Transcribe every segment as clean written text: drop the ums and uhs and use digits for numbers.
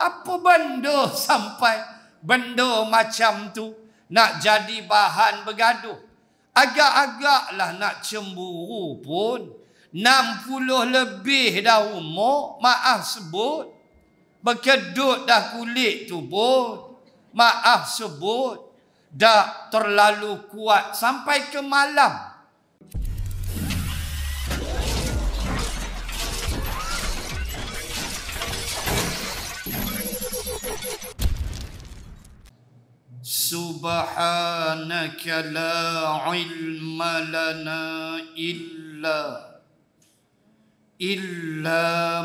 Apa benda sampai benda macam tu nak jadi bahan bergaduh? Agak-agaklah nak cemburu pun 60 lebih dah umur, maaf sebut. Berkedut dah kulit tu pun, maaf sebut. Dah terlalu kuat sampai ke malam. Subhanaka la ilma lana illa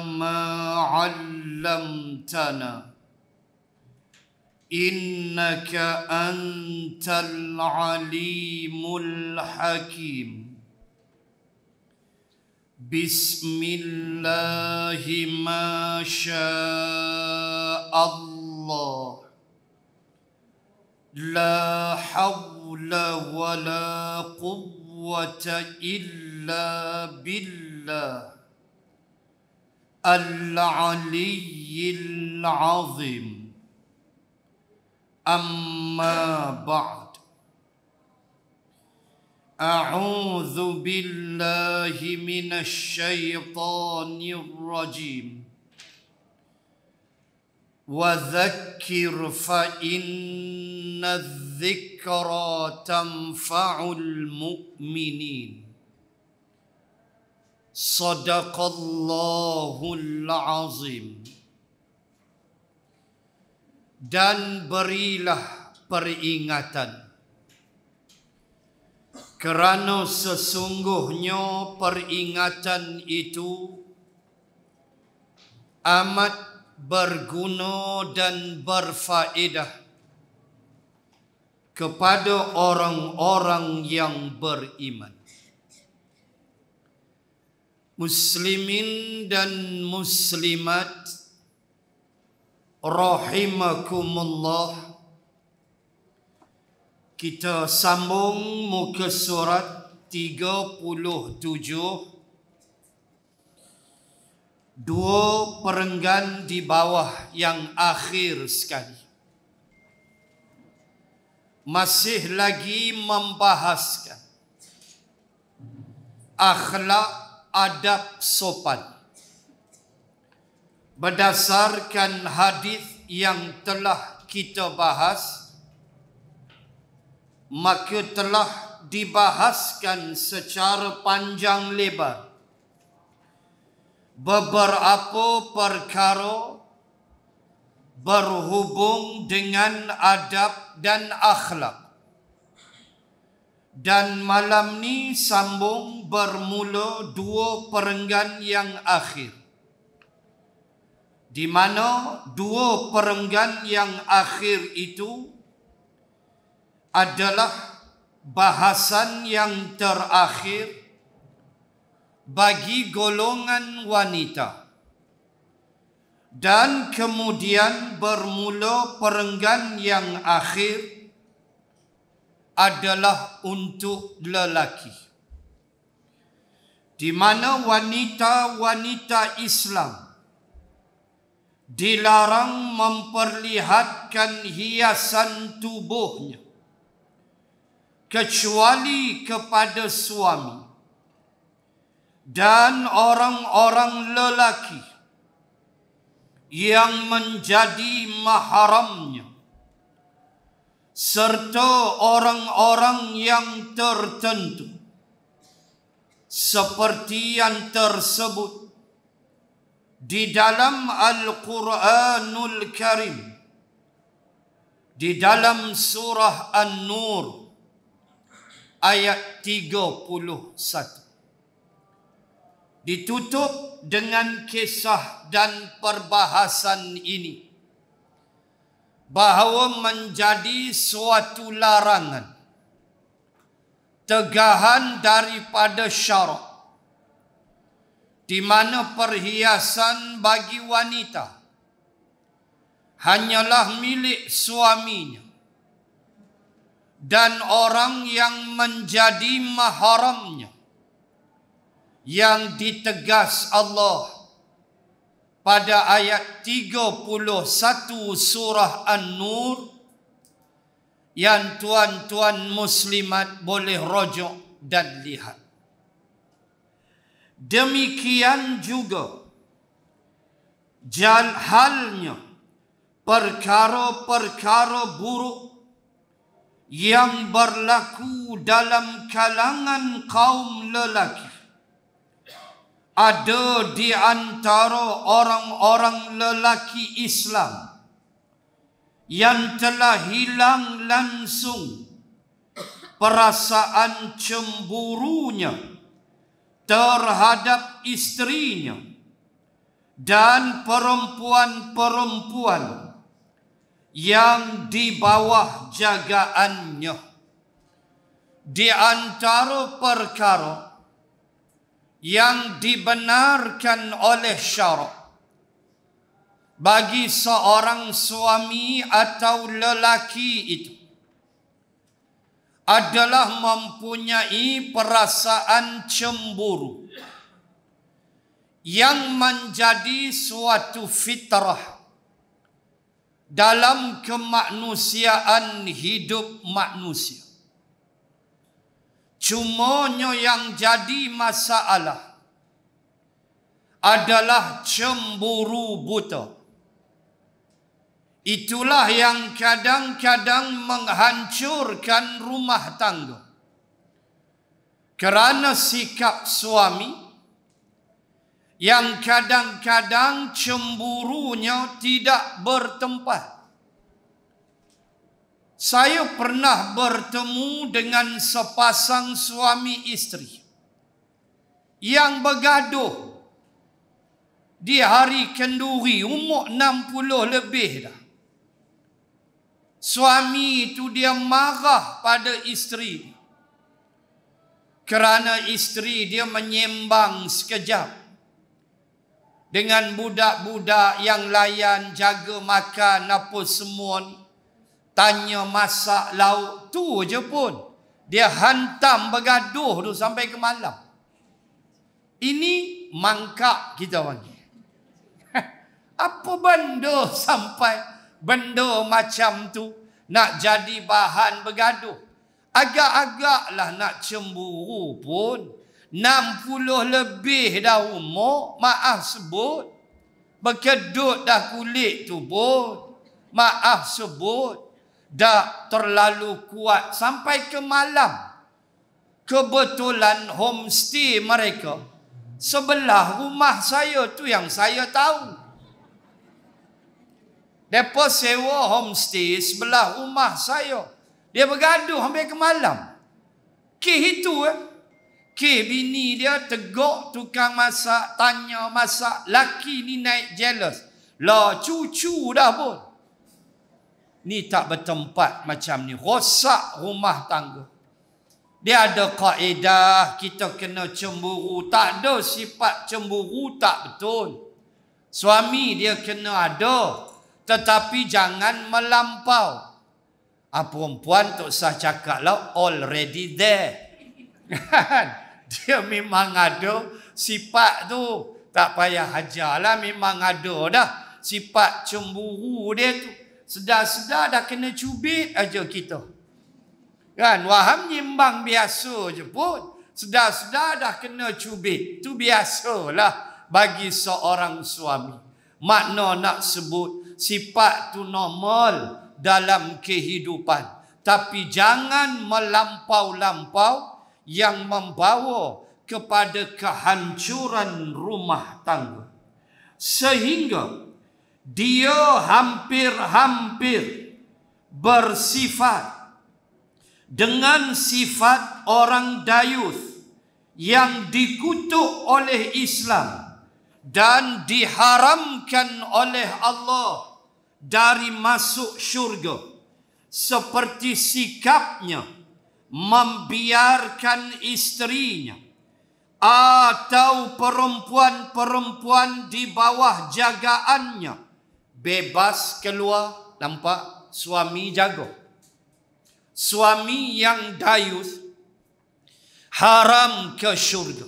ma 'allamtana innaka antal alimul hakim. Bismillahi ma sya'allah. La hawla wa la quwwata illa billah al-aliyyil azim. Amma ba'd. A'udzu billahi minasy syaithanir rajim. Wa dzakkir fa inna dzikra tanfa'ul mu'minin. Sadaqallahul azim. Dan berilah peringatan, kerana sesungguhnya peringatan itu amat berguna dan berfaedah kepada orang-orang yang beriman. Muslimin dan muslimat rahimakumullah, kita sambung muka surat 37, 2 perenggan di bawah yang akhir sekali. Masih lagi membahaskan akhlak adab sopan berdasarkan hadis yang telah kita bahas, maka telah dibahaskan secara panjang lebar beberapa perkara berhubung dengan adab dan akhlak. Dan malam ni sambung bermula 2 perenggan yang akhir, di mana 2 perenggan yang akhir itu adalah bahasan yang terakhir bagi golongan wanita. Dan kemudian bermula perenggan yang akhir adalah untuk lelaki, di mana wanita-wanita Islam dilarang memperlihatkan hiasan tubuhnya kecuali kepada suami dan orang-orang lelaki yang menjadi mahramnya, serta orang-orang yang tertentu, seperti yang tersebut di dalam Al-Quranul Karim, di dalam surah An-Nur ayat 31. Ditutup dengan kisah dan perbahasan ini, bahawa menjadi suatu larangan, tegahan daripada syarak, di mana perhiasan bagi wanita hanyalah milik suaminya dan orang yang menjadi mahramnya, yang ditegas Allah pada ayat 31 surah An-Nur yang tuan-tuan muslimat boleh rojok dan lihat. Demikian juga halnya perkara-perkara buruk yang berlaku dalam kalangan kaum lelaki. Ada di antara orang-orang lelaki Islam yang telah hilang langsung perasaan cemburunya terhadap isterinya dan perempuan-perempuan yang di bawah jagaannya. Di antara perkara yang dibenarkan oleh syarak bagi seorang suami atau lelaki itu adalah mempunyai perasaan cemburu yang menjadi suatu fitrah dalam kemanusiaan hidup manusia. Cumanya yang jadi masalah adalah cemburu buta. Itulah yang kadang-kadang menghancurkan rumah tangga. Kerana sikap suami yang kadang-kadang cemburunya tidak bertempat. Saya pernah bertemu dengan sepasang suami isteri yang bergaduh di hari kenduri, umur 60 lebih dah. Suami itu dia marah pada isteri kerana isteri dia menyembang sekejap dengan budak-budak yang layan, jaga makan apa semua ni. Tanya masak lauk, tu je pun dia hantam bergaduh tu sampai ke malam. Ini mangkak kita panggil. Apa benda sampai benda macam tu nak jadi bahan bergaduh? Agak-agaklah nak cemburu pun. 60 lebih dah umur, maaf sebut. Berkedut dah kulit tu pun, maaf sebut. Dah terlalu kuat sampai ke malam. Kebetulan homestay mereka sebelah rumah saya tu yang saya tahu. Mereka sewa homestay sebelah rumah saya. Dia bergaduh sampai ke malam. Kes itu Kes bini dia tegak tukang masak, tanya masak. Laki ni naik jealous. Lah cucu dah pun. Ni tak bertempat macam ni. Rosak rumah tangga. Dia ada kaedah kita kena cemburu. Tak ada sifat cemburu tak betul. Suami dia kena ada. Tetapi jangan melampau. Perempuan tak usah cakap lah. Already there. Dia memang ada sifat tu. Tak payah hajar lah. Memang ada dah. Sifat cemburu dia tu. Sedar-sedar dah kena cubit aja kita. Kan, waham nyimbang biasa je pun. Sedar-sedar dah kena cubit. Itu biasalah bagi seorang suami. Makna nak sebut sifat tu normal dalam kehidupan. Tapi jangan melampau-lampau yang membawa kepada kehancuran rumah tangga. Sehingga dia hampir-hampir bersifat dengan sifat orang dayuth yang dikutuk oleh Islam dan diharamkan oleh Allah dari masuk syurga, seperti sikapnya membiarkan isterinya atau perempuan-perempuan di bawah jagaannya bebas keluar. Nampak? Suami jaga. Suami yang dayuth haram ke syurga.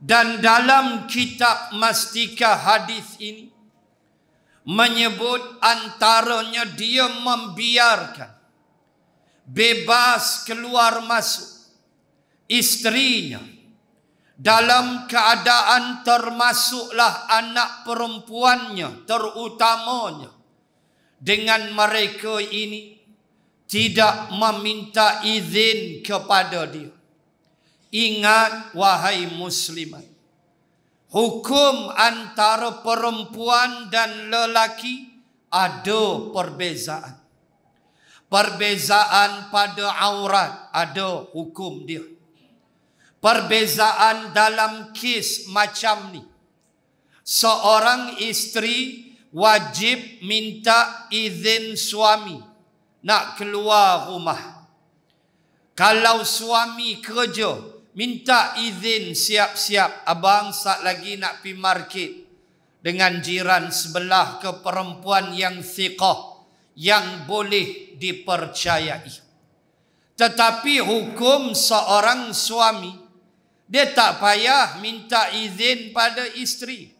Dan dalam kitab Mastika hadis ini menyebut antaranya dia membiarkan bebas keluar masuk isterinya dalam keadaan termasuklah anak perempuannya terutamanya, dengan mereka ini tidak meminta izin kepada dia. Ingat wahai muslimat, hukum antara perempuan dan lelaki ada perbezaan. Perbezaan pada aurat ada hukum dia. Perbezaan dalam kes macam ni, seorang isteri wajib minta izin suami nak keluar rumah. Kalau suami kerja, minta izin siap-siap, abang sat lagi nak pergi market dengan jiran sebelah ke perempuan yang thiqah, yang boleh dipercayai. Tetapi hukum seorang suami, dia tak payah minta izin pada isteri.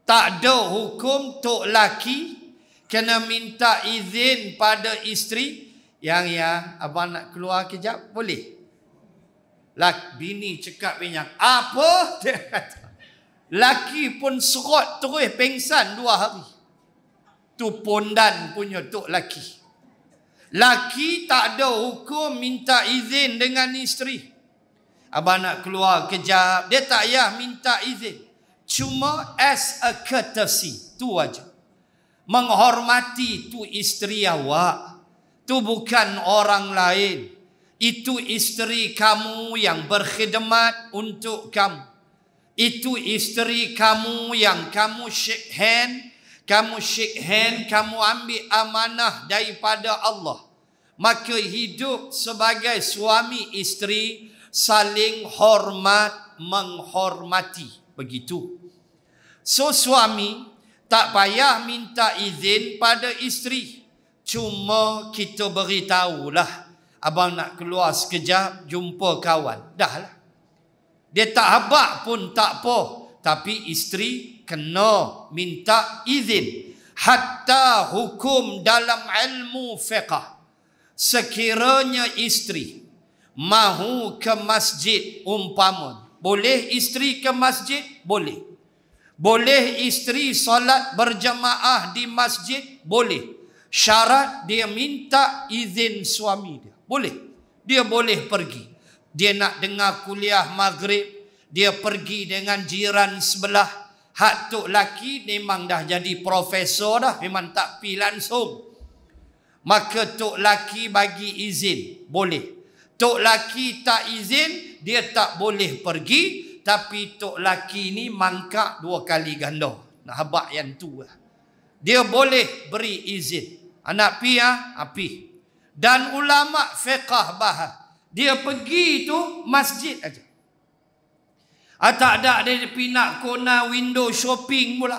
Tak ada hukum tok laki kena minta izin pada isteri. Yang abang nak keluar kejap, boleh? Bini cakap minyak, apa? Dia kata. Laki pun serot terus pengsan 2 hari. Tu pondan punya tok laki. Laki tak ada hukum minta izin dengan isteri. Abang nak keluar kejap, dia tak payah minta izin. Cuma as a courtesy, tu aja. Menghormati tu isteri awak. Tu bukan orang lain. Itu isteri kamu yang berkhidmat untuk kamu. Itu isteri kamu yang kamu shake hand, kamu ambil amanah daripada Allah. Maka hidup sebagai suami isteri saling hormat menghormati. Begitu. So suami tak payah minta izin pada isteri. Cuma kita beritahulah, abang nak keluar sekejap, jumpa kawan. Dah lah. Dia tak habaq pun tak apa. Tapi isteri kena minta izin. Hatta hukum dalam ilmu fiqh, sekiranya isteri mahu ke masjid umpama, boleh isteri ke masjid? Boleh. Boleh isteri solat berjamaah di masjid? Boleh. Syarat dia minta izin suami dia. Boleh. Dia boleh pergi. Dia nak dengar kuliah maghrib, dia pergi dengan jiran sebelah. Hak tok laki memang dah jadi profesor dah, memang tak pi langsung. Maka tok laki bagi izin, boleh. Tok laki tak izin, dia tak boleh pergi. Tapi tok laki ni mangkak 2 kali ganda. Nak habaq yang tu lah. Dia boleh beri izin. Anak pi pi. Dan ulama fiqh bahas, dia pergi tu masjid aja. Tak ada dia pergi nak kona window shopping pula.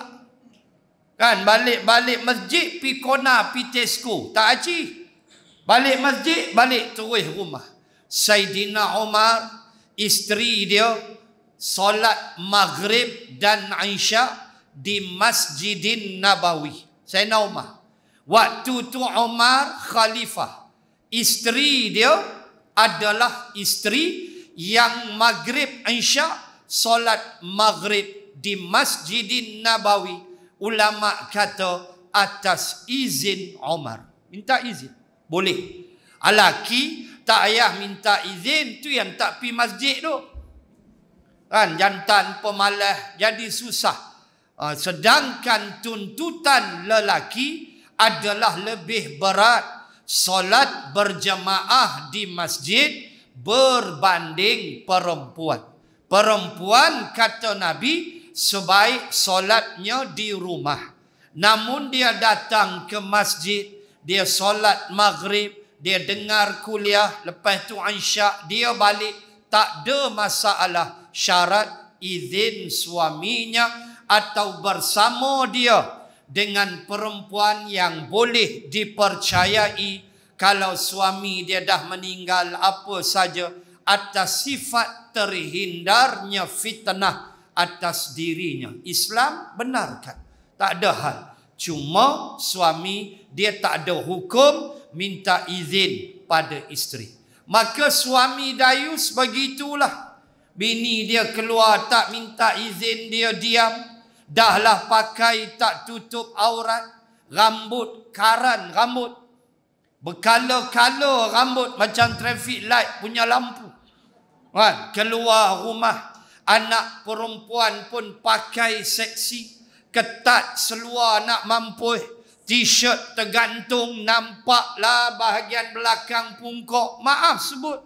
Kan balik masjid pi kona pi Tesco. Tak aci. Balik masjid, balik terus rumah. Saidina Umar, isteri dia solat maghrib dan Isya di Masjidin Nabawi. Saidina Umar. Waktu tu Umar khalifah. Isteri dia adalah isteri yang maghrib Isya solat maghrib di Masjidin Nabawi. Ulama kata atas izin Umar. Minta izin. Boleh. Laki tak payah minta izin, tu yang tak pi masjid tu. Kan jantan pemalas jadi susah. Sedangkan tuntutan lelaki adalah lebih berat. Solat berjamaah di masjid berbanding perempuan. Perempuan kata Nabi sebaik solatnya di rumah. Namun dia datang ke masjid, dia solat maghrib, dia dengar kuliah, lepas tu Isya dia balik, tak ada masalah. Syarat izin suaminya atau bersama dia dengan perempuan yang boleh dipercayai. Kalau suami dia dah meninggal apa saja, atas sifat terhindarnya fitnah atas dirinya. Islam benarkan, tak ada hal. Cuma suami dia tak ada hukum minta izin pada isteri. Maka suami dayus begitulah. Bini dia keluar tak minta izin, dia diam. Dahlah pakai tak tutup aurat. Rambut karan rambut. Berkala-kala rambut macam traffic light punya lampu. Kan? Keluar rumah. Anak perempuan pun pakai seksi. Ketat seluar nak mampu. T-shirt tergantung. Nampaklah bahagian belakang pungkok. Maaf sebut.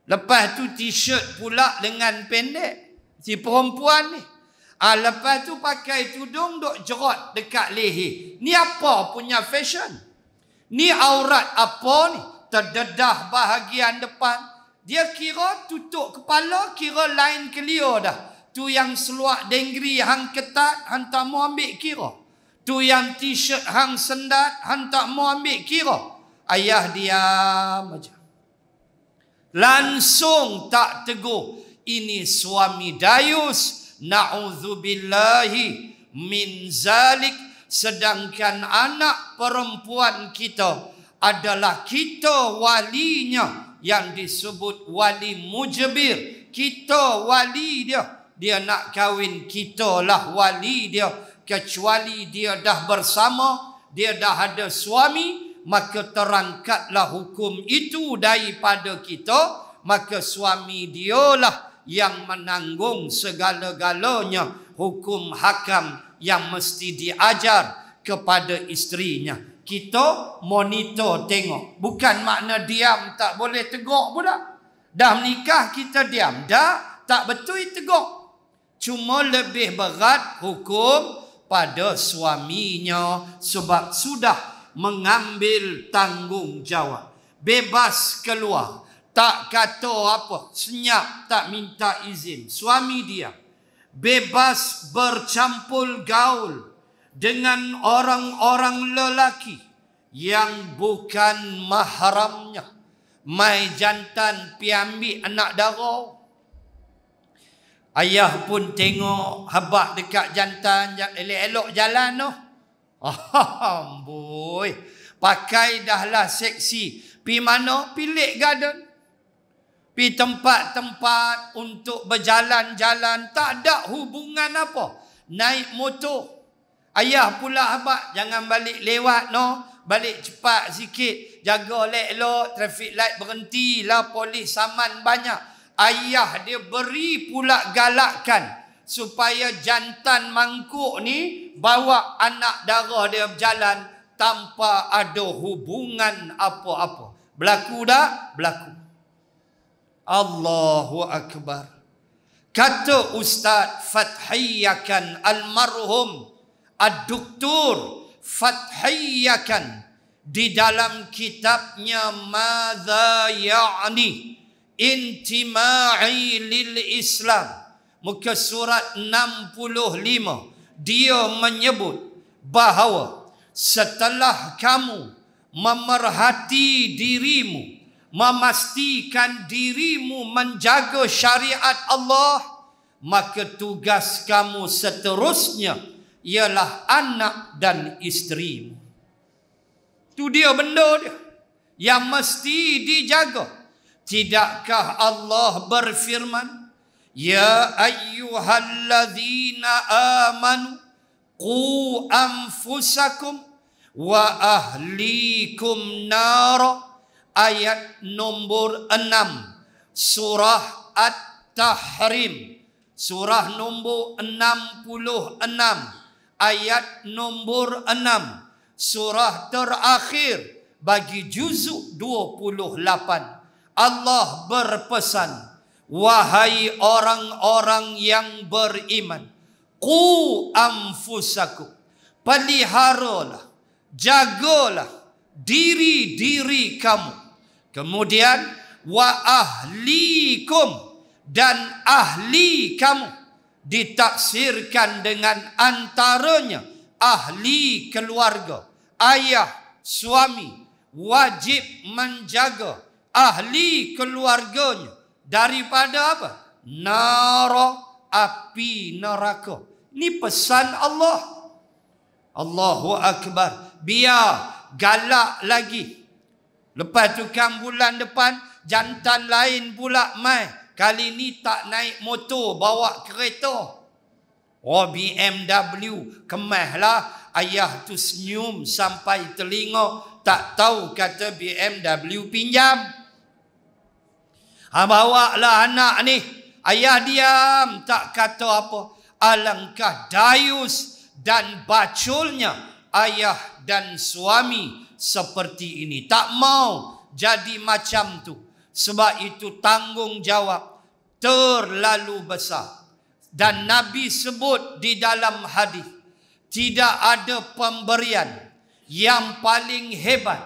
Lepas tu t-shirt pula dengan pendek. Si perempuan ni. Lepas tu pakai tudung duk jerot dekat leher. Ni apa punya fashion? Ni aurat apa ni? Terdedah bahagian depan. Dia kira tutup kepala, kira lain clear dah. Tu yang seluar dengri hang ketat, hang tak mau ambil kira. Tu yang t-shirt hang sendat, hang tak mau ambil kira. Ayah diam aja. Langsung tak tegur. Ini suami dayus. Na'udzubillahi min zalik. Sedangkan anak perempuan kita adalah kita walinya, yang disebut wali mujbir. Kita wali dia. Dia nak kahwin, kita lah wali dia. Kecuali dia dah bersama, dia dah ada suami, maka terangkatlah hukum itu daripada kita. Maka suami dialah yang menanggung segala-galanya hukum hakam yang mesti diajar kepada isterinya. Kita monitor tengok. Bukan makna diam tak boleh tegur pula. Dah menikah kita diam. Dah tak betul tegur. Cuma lebih berat hukum pada suaminya sebab sudah mengambil tanggungjawab. Bebas keluar. Tak kata apa, senyap, tak minta izin. Suami dia bebas bercampur gaul dengan orang-orang lelaki yang bukan mahramnya. Mai jantan pi ambil anak dara. Ayah pun tengok habaq dekat jantan, elok-elok jalan tu. Amboi, pakai dahlah seksi. Pi mana? Pi Lake Garden. Pi tempat-tempat untuk berjalan-jalan. Tak ada hubungan apa. Naik motor. Ayah pula abang, jangan balik lewat no. Balik cepat sikit. Jaga elok-elok. Traffic light berhentilah. Polis saman banyak. Ayah dia beri pula galakkan. Supaya jantan mangkuk ni bawa anak dara dia berjalan tanpa ada hubungan apa-apa. Berlaku dah? Berlaku. Allahu Akbar. Kata Ustaz Fathiyakan almarhum Ad-Doktor Fathiyakan di dalam kitabnya Madza Ya'ni Intima'i lil Islam, muka surat 65, dia menyebut bahawa setelah kamu memerhati dirimu, memastikan dirimu menjaga syariat Allah, maka tugas kamu seterusnya ialah anak dan isterimu. Itu dia benda dia yang mesti dijaga. Tidakkah Allah berfirman, ya ayyuhalladzina amanu qu anfusakum wa ahlikum nara. Ayat nombor 6 surah At-Tahrim, surah nombor 66, ayat nombor 6, surah terakhir bagi juzuk 28. Allah berpesan, wahai orang-orang yang beriman, qu anfusakum, peliharalah, jagalah diri-diri kamu. Kemudian wa ahlikum, dan ahli kamu ditafsirkan dengan antaranya ahli keluarga. Ayah, suami wajib menjaga ahli keluarganya daripada apa? nara, api neraka. Ini pesan Allah. Allahu Akbar. Biar galak lagi. Lepas tu kan bulan depan jantan lain pula mai. Kali ni tak naik motor, bawa kereta. Oh, BMW kemahlah. Ayah tu senyum sampai telinga. Tak tahu kata BMW pinjam. Bawa lah anak ni. Ayah diam, tak kata apa. Alangkah dayus dan baculnya ayah dan suami seperti ini. Tak mau jadi macam tu. Sebab itu tanggungjawab terlalu besar. Dan Nabi sebut di dalam hadis, tidak ada pemberian yang paling hebat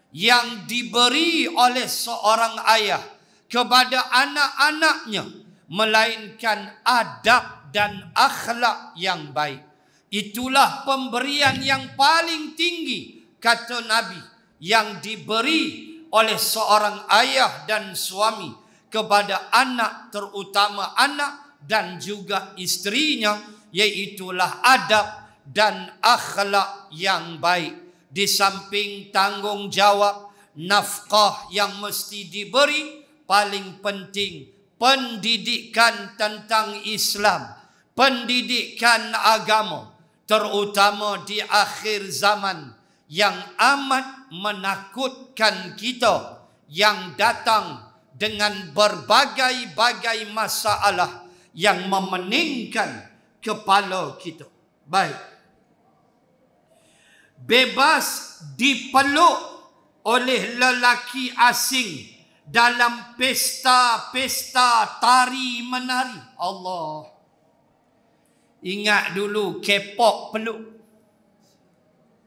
yang diberi oleh seorang ayah kepada anak-anaknya melainkan adab dan akhlak yang baik. Itulah pemberian yang paling tinggi, kata Nabi, yang diberi oleh seorang ayah dan suami kepada anak, terutama anak dan juga isterinya, iaitulah adab dan akhlak yang baik. Di samping tanggungjawab nafkah yang mesti diberi, paling penting pendidikan tentang Islam, pendidikan agama, terutama di akhir zaman yang amat menakutkan kita, yang datang dengan berbagai-bagai masalah yang memeningkan kepala kita. Baik. Bebas dipeluk oleh lelaki asing dalam pesta-pesta tari menari. Allah. Ingat dulu K-pop peluk.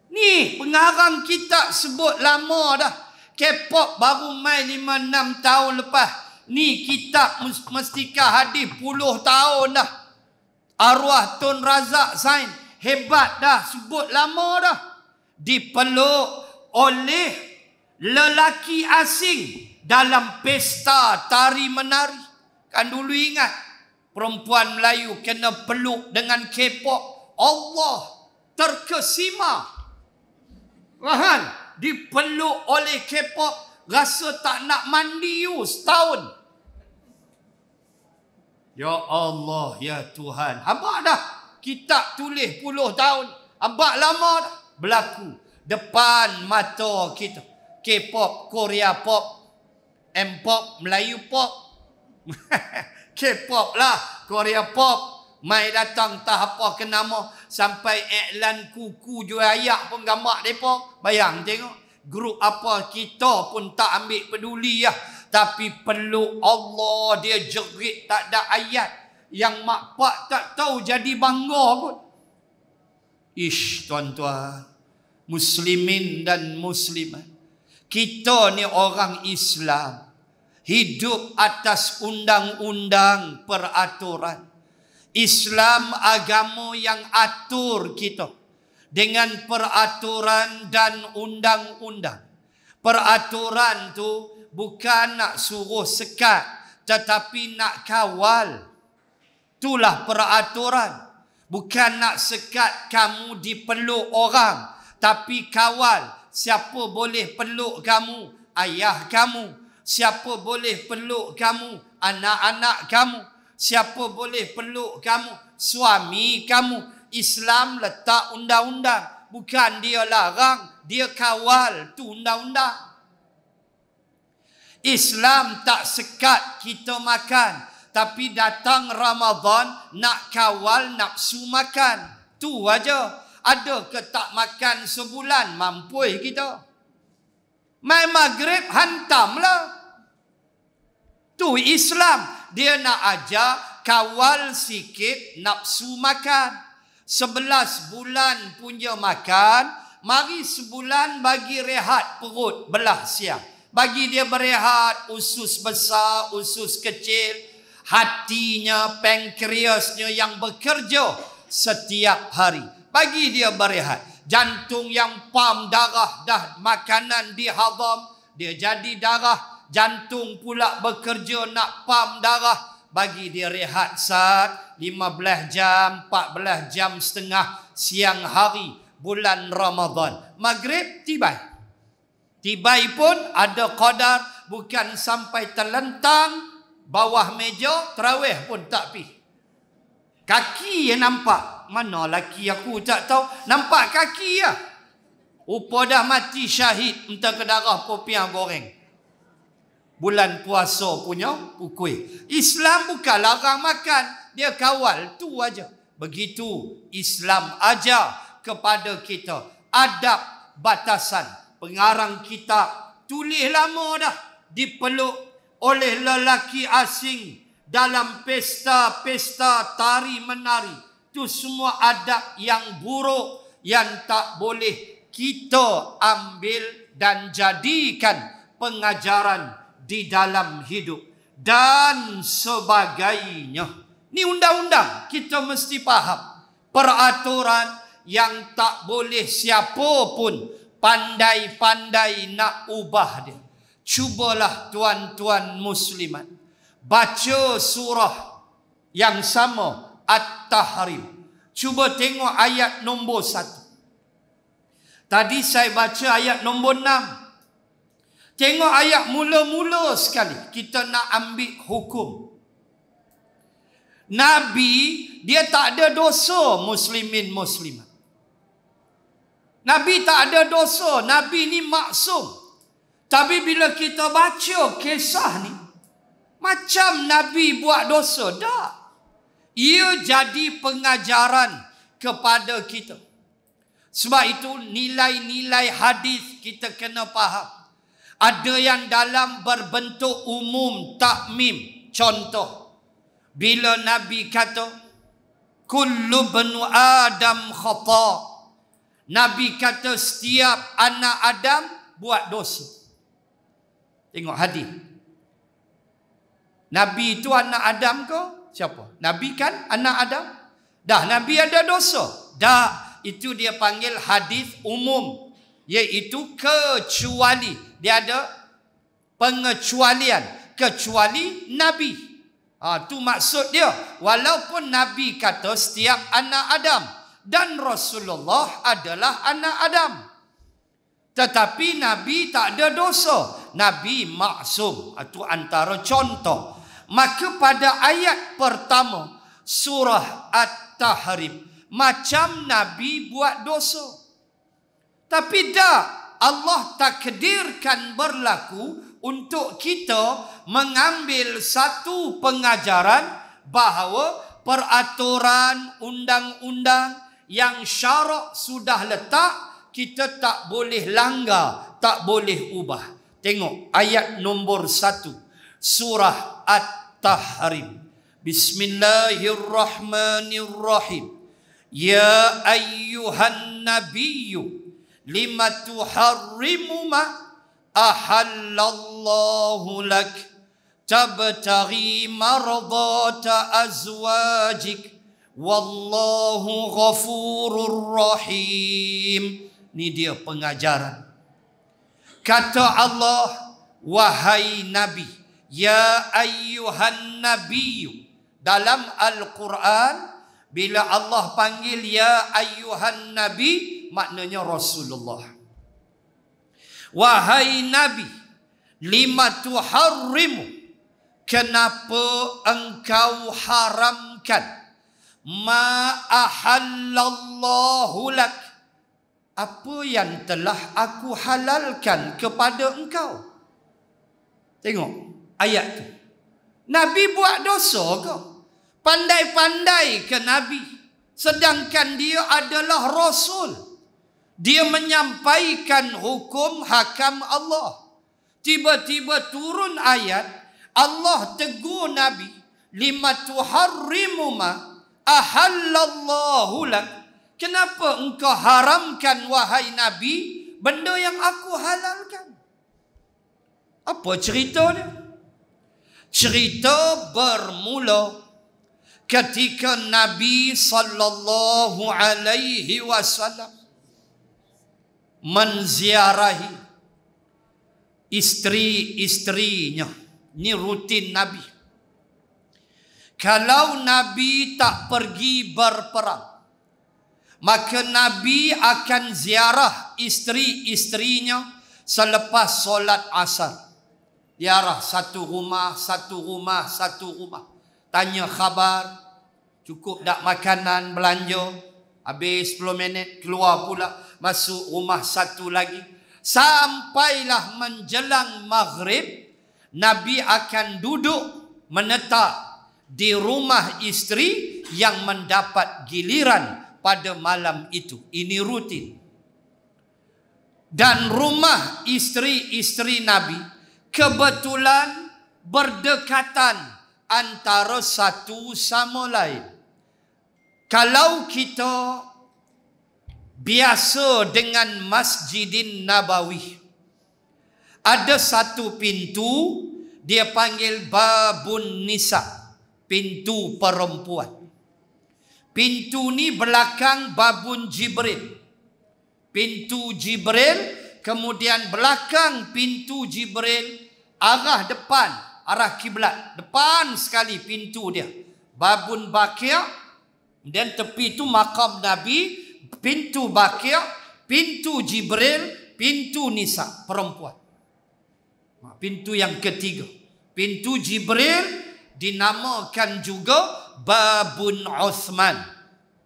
Ni pengarang kita sebut lama dah. K-pop baru main 5-6 tahun lepas. Ni kitab mestikah hadis puluh tahun dah. Arwah Tun Razak Sain hebat dah, sebut lama dah. Dipeluk oleh lelaki asing dalam pesta tari menari. Kan dulu ingat perempuan Melayu kena peluk dengan K-pop. Allah terkesima. Kan? Dipeluk oleh K-pop, rasa tak nak mandi setahun. Ya Allah, ya Tuhan. Abang dah kitab tulis puluh tahun. Abang lama dah berlaku depan mata kita. K-pop, Korea pop, M-pop, Melayu pop. K-pop lah, Korea pop. Mai datang tak apa ke nama, sampai iklan kuku jual ayak pun gambar mereka. Bayang tengok, grup apa kita pun tak ambil peduli lah. Tapi peluk Allah, dia jerit tak ada ayat. Yang mak pak tak tahu jadi bangga pun. Ish, tuan-tuan, muslimin dan muslimat, kita ni orang Islam, hidup atas undang-undang peraturan. Islam agama yang atur kita dengan peraturan dan undang-undang. Peraturan tu bukan nak suruh sekat, tetapi nak kawal. Itulah peraturan. Bukan nak sekat kamu dipeluk orang, tapi kawal. Siapa boleh peluk kamu? Ayah kamu. Siapa boleh peluk kamu? Anak-anak kamu. Siapa boleh peluk kamu? Suami kamu. Islam letak undang-undang. Bukan dia larang, dia kawal. Tu undang-undang. Islam tak sekat kita makan. Tapi datang Ramadan, nak kawal nafsu makan. Tu aja. Ada ke tak makan sebulan? Mampu kita. Mai maghrib hantamlah. Tu Islam. Dia nak ajar kawal sikit nafsu makan. 11 bulan punya makan, mari sebulan bagi rehat perut belah siang. Bagi dia berehat, usus besar, usus kecil, hatinya, pankreasnya yang bekerja setiap hari. Bagi dia berehat. Jantung yang pam darah dah makanan dihadam, dia jadi darah. Jantung pula bekerja nak pam darah, bagi dia rehat sat 15 jam, 14 jam setengah siang hari bulan Ramadan. Maghrib tibai. Tibai pun ada qadar, bukan sampai terlentang bawah meja, tarawih pun tak pi. Kaki yang nampak. Mana laki aku tak tahu. Nampak kaki ya. Upa dah mati syahid, entah ke darah popiang goreng. Bulan puasa punya ukui. Islam bukan larang makan, dia kawal tu aja. Begitu Islam ajar kepada kita adab batasan. Pengarang kitab tulis lama dah, dipeluk oleh lelaki asing dalam pesta-pesta tari menari. Itu semua adab yang buruk yang tak boleh kita ambil dan jadikan pengajaran di dalam hidup dan sebagainya. Ni undang-undang, kita mesti faham. Peraturan yang tak boleh siapa pun pandai-pandai nak ubah dia. Cubalah tuan-tuan muslimat baca surah yang sama, At-Tahrim. Cuba tengok ayat nombor 1. Tadi saya baca ayat nombor 6. Tengok ayat mula-mula sekali. Kita nak ambil hukum. Nabi, dia tak ada dosa, muslimin muslimat. Nabi tak ada dosa. Nabi ni maksum. Tapi bila kita baca kisah ni, macam Nabi buat dosa. Tak. Ia jadi pengajaran kepada kita. Sebab itu nilai-nilai hadis kita kena faham. Ada yang dalam berbentuk umum, takmim. Contoh, bila Nabi kata, kullu banu Adam khata. Nabi kata setiap anak Adam buat dosa. Tengok hadis. Nabi itu anak Adam ke? Siapa? Nabi kan anak Adam? Dah Nabi ada dosa? Dah. Itu dia panggil hadis umum. Iaitu kecuali. Dia ada pengecualian. Kecuali Nabi. Itu maksud dia. Walaupun Nabi kata setiap anak Adam. Dan Rasulullah adalah anak Adam. Tetapi Nabi tak ada dosa. Nabi maksum. Itu antara contoh. Maka pada ayat pertama surah At-Tahrim, macam Nabi buat dosa. Tapi dah, Allah takdirkan berlaku untuk kita mengambil satu pengajaran bahawa peraturan undang-undang yang syarak sudah letak, kita tak boleh langgar, tak boleh ubah. Tengok ayat nombor 1 surah At-Tahrim. Bismillahirrahmanirrahim. Ya ayyuhan nabiyyu lima tuharrimu ma ahallallahu lak tabtaghi mardata azwajik wallahu ghafurur rahim. Ni dia pengajaran. Kata Allah, wahai Nabi, ya ayyuhan nabiyyu. Dalam Al-Quran, bila Allah panggil ya ayyuhan nabi, maknanya Rasulullah. Wahai Nabi, lima tuharrimu, kenapa engkau haramkan ma ahallallahu lak, apa yang telah aku halalkan kepada engkau. Tengok ayat tu. Nabi buat dosa ke? Pandai-pandai ke Nabi? Sedangkan dia adalah Rasul. Dia menyampaikan hukum hakam Allah. Tiba-tiba turun ayat, Allah tegur Nabi, lima tuharrimu ma ahallallahu lak. Kenapa engkau haramkan wahai Nabi benda yang aku halalkan? Apa cerita dia? Cerita bermula ketika Nabi sallallahu alaihi wasallam menziarahi isteri-isterinya. Ini rutin Nabi. kalau Nabi tak pergi berperang, maka Nabi akan ziarah isteri-isterinya selepas solat asar. Ziarah satu rumah, satu rumah, satu rumah. Tanya khabar, cukup tak makanan, belanja. Habis 10 minit, keluar pula, masuk rumah satu lagi. Sampailah menjelang maghrib, Nabi akan duduk menetap di rumah isteri yang mendapat giliran pada malam itu. Ini rutin. Dan rumah isteri-isteri Nabi kebetulan berdekatan antara satu sama lain. Kalau kita biasa dengan Masjidin Nabawi, ada satu pintu, dia panggil Babun Nisa, pintu perempuan. Pintu ni belakang Babun Jibril. Pintu Jibril, kemudian belakang pintu Jibril, arah depan, arah kiblat. Depan sekali pintu dia. Babun Baqi', dan tepi itu makam Nabi, pintu Baqi', pintu Jibril, pintu Nisa, perempuan. Pintu yang ketiga. Pintu Jibril dinamakan juga Babun Uthman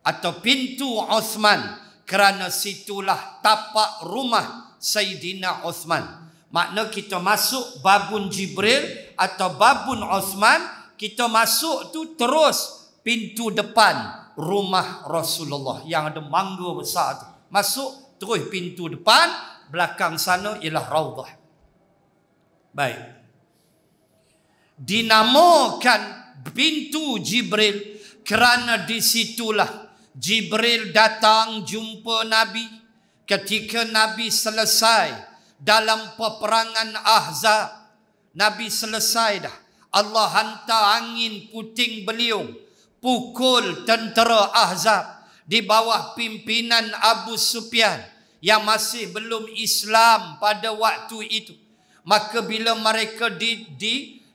atau pintu Uthman, kerana situlah tapak rumah Sayyidina Uthman. Makna kita masuk Babun Jibril atau Babun Uthman, kita masuk tu terus pintu depan rumah Rasulullah yang ada mangga besar tu. Masuk terus pintu depan, belakang sana ialah Raudah. Baik. Dinamakan pintu Jibril kerana di situlah Jibril datang jumpa Nabi ketika Nabi selesai dalam peperangan Ahzab. Nabi selesai dah. Allah hantar angin puting beliung, pukul tentera Ahzab di bawah pimpinan Abu Sufyan yang masih belum Islam pada waktu itu. Maka bila mereka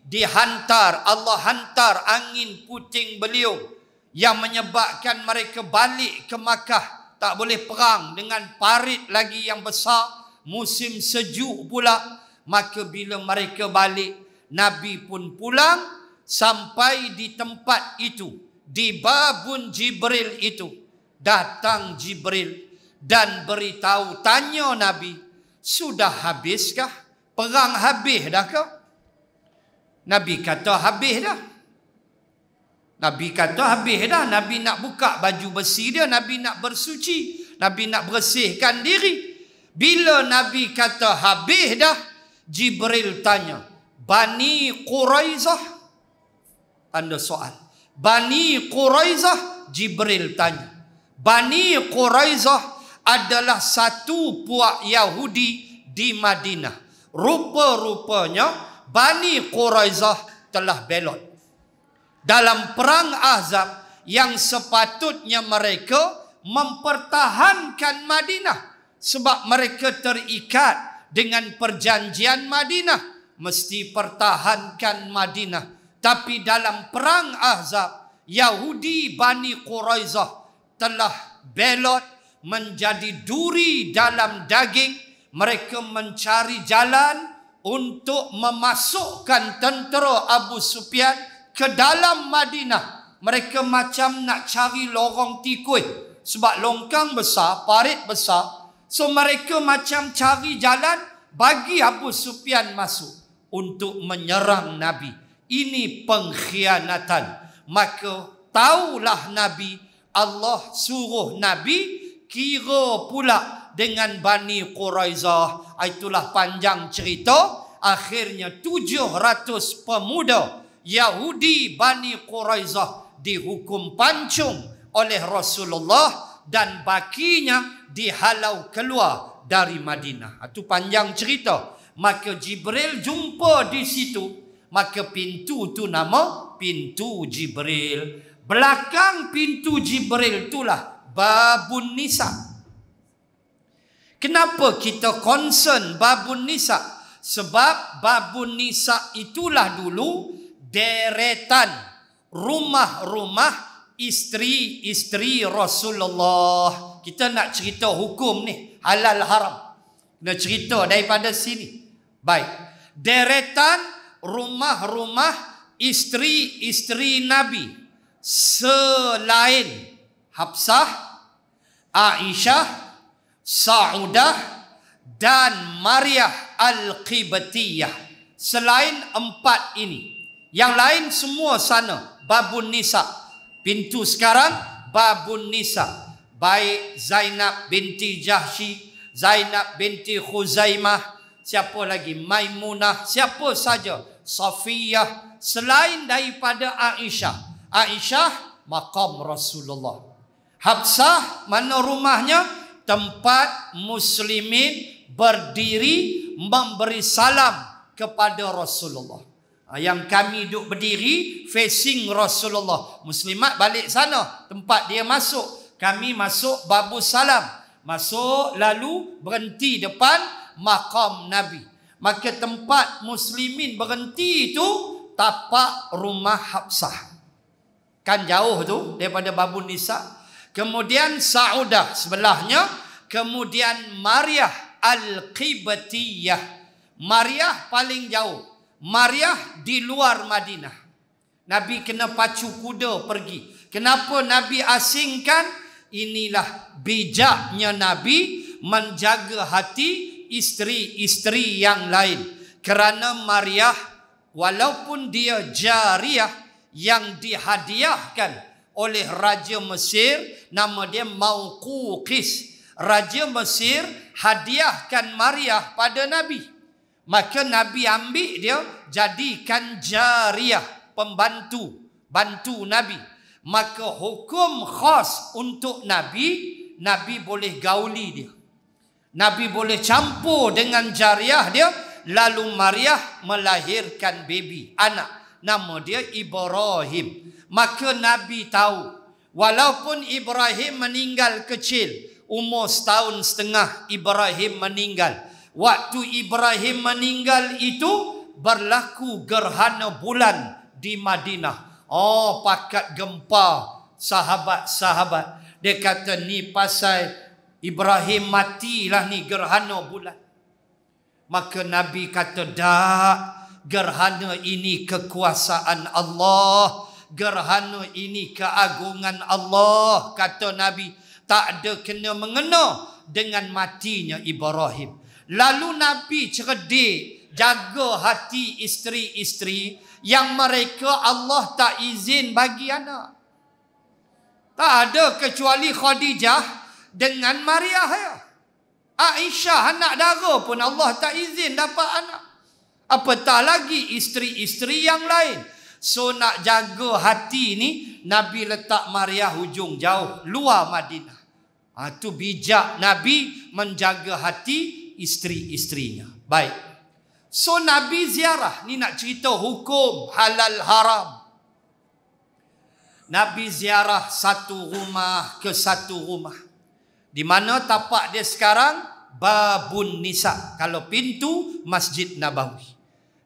dihantar, Allah hantar angin puting beliung yang menyebabkan mereka balik ke Makkah. Tak boleh perang dengan parit lagi yang besar, musim sejuk pula. Maka bila mereka balik, Nabi pun pulang sampai di tempat itu, di Babun Jibril itu. Datang Jibril dan beritahu, tanya Nabi, sudah habiskah? Perang habis dah ke? Nabi kata habis dah. Nabi kata habis dah. Nabi nak buka baju besi dia, Nabi nak bersuci, Nabi nak bersihkan diri. Bila Nabi kata habis dah, Jibril tanya, Bani Quraizah? Ada soal. Bani Quraizah? Jibril tanya. Bani Quraizah adalah satu puak Yahudi di Madinah. Rupa-rupanya Bani Quraizah telah belot dalam perang Ahzab yang sepatutnya mereka mempertahankan Madinah sebab mereka terikat dengan perjanjian Madinah, mesti pertahankan Madinah. Tapi dalam perang Ahzab, Yahudi Bani Quraizah telah belot menjadi duri dalam daging. Mereka mencari jalan untuk memasukkan tentera Abu Sufyan ke dalam Madinah. Mereka macam nak cari lorong tikus, sebab longkang besar, parit besar. So mereka macam cari jalan bagi Abu Sufyan masuk untuk menyerang Nabi. Ini pengkhianatan. Maka tahulah Nabi, Allah suruh Nabi kira pula dengan Bani Quraizah. Itulah panjang cerita. Akhirnya 700 pemuda Yahudi Bani Quraizah dihukum pancung oleh Rasulullah dan bakinya dihalau keluar dari Madinah. Itu panjang cerita. Maka Jibril jumpa di situ. Maka pintu tu nama pintu Jibril. Belakang pintu Jibril itulah Babun Nisa. Kenapa kita concern Babun Nisa? Sebab Babun Nisa itulah dulu deretan rumah-rumah isteri-isteri Rasulullah. Kita nak cerita hukum ni, halal haram. Nak cerita daripada sini. Baik. Deretan rumah-rumah isteri-isteri Nabi selain Hafsah, Aisyah, Saudah dan Maryah Al-Qibtiyah. Selain empat ini, yang lain semua sana babun nisa. Pintu sekarang babun nisa. Baik Zainab binti Jahsy, Zainab binti Khuzaimah, siapa lagi, Maimunah, siapa saja, Safiyah, selain daripada Aisyah. Aisyah maqam Rasulullah. Hafsah mana rumahnya? Tempat muslimin berdiri memberi salam kepada Rasulullah. Yang kami duduk berdiri facing Rasulullah. Muslimat balik sana tempat dia masuk. Kami masuk babu salam. Masuk lalu berhenti depan maqam Nabi. Maka tempat muslimin berhenti itu tapak rumah Hafsah. Kan jauh tu daripada babun nisa. Kemudian Saudah sebelahnya. Kemudian Maryah Al-Qibtiyah. Maryah paling jauh. Maryah di luar Madinah. Nabi kena pacu kuda pergi. Kenapa Nabi asingkan? Inilah bijaknya Nabi menjaga hati isteri-isteri yang lain. Kerana Maryah walaupun dia jariyah yang dihadiahkan oleh Raja Mesir, nama dia Mauqukis. Raja Mesir hadiahkan Maryah pada Nabi. Maka Nabi ambil dia jadikan jariyah, pembantu, bantu Nabi. Maka hukum khas untuk Nabi, Nabi boleh gauli dia. Nabi boleh campur dengan jariyah dia. Lalu Maryah melahirkan baby, anak. Nama dia Ibrahim. Maka Nabi tahu, walaupun Ibrahim meninggal kecil, umur 1,5 tahun Ibrahim meninggal. Waktu Ibrahim meninggal itu berlaku gerhana bulan di Madinah. Oh, pakat gempa sahabat-sahabat. Dia kata ni pasal Ibrahim matilah ni gerhana bulan. Maka Nabi kata dak, gerhana ini kekuasaan Allah. Gerhana ini keagungan Allah. Kata Nabi, tak ada kena mengena dengan matinya Ibrahim. Lalu Nabi cerdik jaga hati isteri-isteri yang mereka Allah tak izin bagi anak. Tak ada kecuali Khadijah dengan Maryah ya. Aisyah anak dara pun Allah tak izin dapat anak. Apatah lagi isteri-isteri yang lain. So nak jaga hati ni, Nabi letak Maryah hujung jauh luar Madinah. Itu bijak Nabi menjaga hati isteri-isterinya. Baik. So Nabi ziarah. Ni nak cerita hukum halal haram. Nabi ziarah satu rumah ke satu rumah. Di mana tapak dia sekarang? Babun Nisa. Kalau pintu Masjid Nabawi.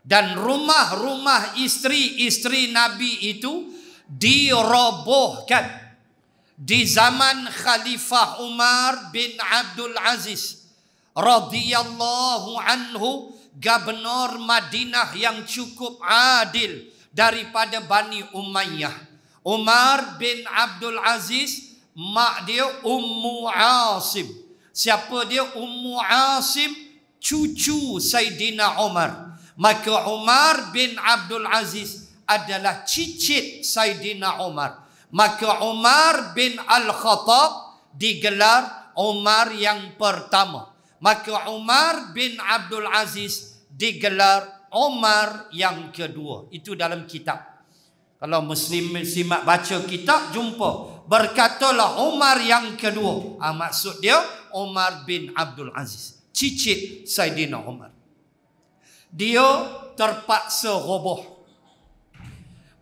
Dan rumah-rumah isteri-isteri Nabi itu dirobohkan. Di zaman Khalifah Umar bin Abdul Aziz radhiyallahu anhu, Gubernur Madinah yang cukup adil daripada Bani Umayyah. Umar bin Abdul Aziz, mak dia Ummu Asim. Siapa dia Ummu Asim? Cucu Saidina Umar. Maka Umar bin Abdul Aziz adalah cicit Saidina Umar. Maka Umar bin Al-Khattab digelar Umar yang pertama. Maka Umar bin Abdul Aziz digelar Umar yang kedua. Itu dalam kitab. Kalau Muslim-Muslimat baca kitab, jumpa. Berkatalah Umar yang kedua. Maksud dia Umar bin Abdul Aziz. Cicit Saidina Umar. Dia terpaksa roboh.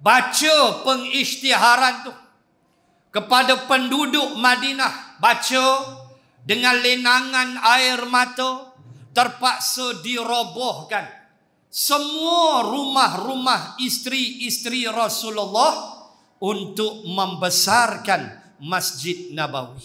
Baca pengisytiharan tu kepada penduduk Madinah. Baca dengan lenangan air mata. Terpaksa dirobohkan semua rumah-rumah isteri-isteri Rasulullah untuk membesarkan Masjid Nabawi.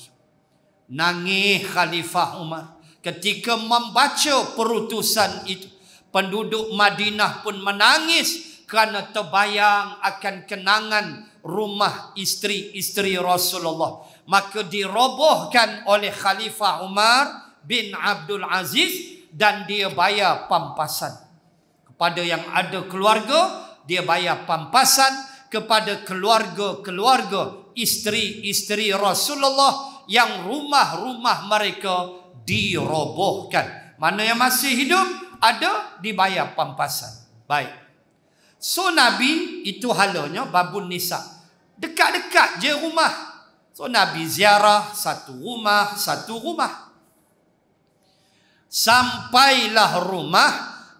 Nangis Khalifah Umar ketika membaca perutusan itu. Penduduk Madinah pun menangis kerana terbayang akan kenangan rumah isteri-isteri Rasulullah. Maka dirobohkan oleh Khalifah Umar bin Abdul Aziz dan dia bayar pampasan. Kepada yang ada keluarga, dia bayar pampasan. Kepada keluarga-keluarga isteri-isteri Rasulullah yang rumah-rumah mereka dirobohkan. Mana yang masih hidup ada dibayar pampasan. Baik. So Nabi itu halanya babun nisa. Dekat-dekat je rumah. So Nabi ziarah satu rumah. Sampailah rumah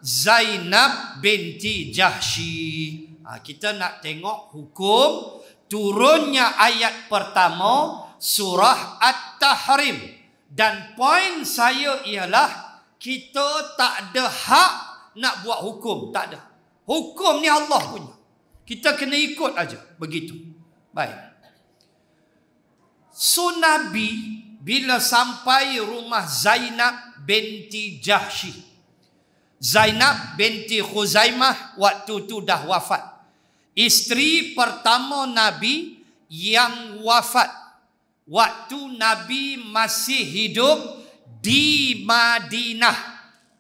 Zainab binti Jahsy. Kita nak tengok hukum turunnya ayat pertama surah At-Tahrim. Dan poin saya ialah kita tak ada hak nak buat hukum. Tak ada. Hukum ni Allah punya. Kita kena ikut aja. Begitu. Baik. So Nabi bila sampai rumah Zainab binti Jahsy. Zainab binti Khuzaimah waktu tu dah wafat. Isteri pertama Nabi yang wafat waktu Nabi masih hidup di Madinah.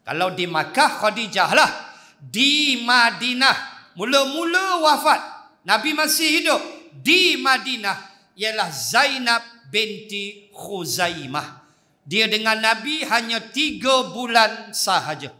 Kalau di Makkah Khadijah lah. Di Madinah mula-mula wafat, Nabi masih hidup di Madinah, ialah Zainab binti Khuzaimah. Dia dengan Nabi hanya 3 bulan sahaja.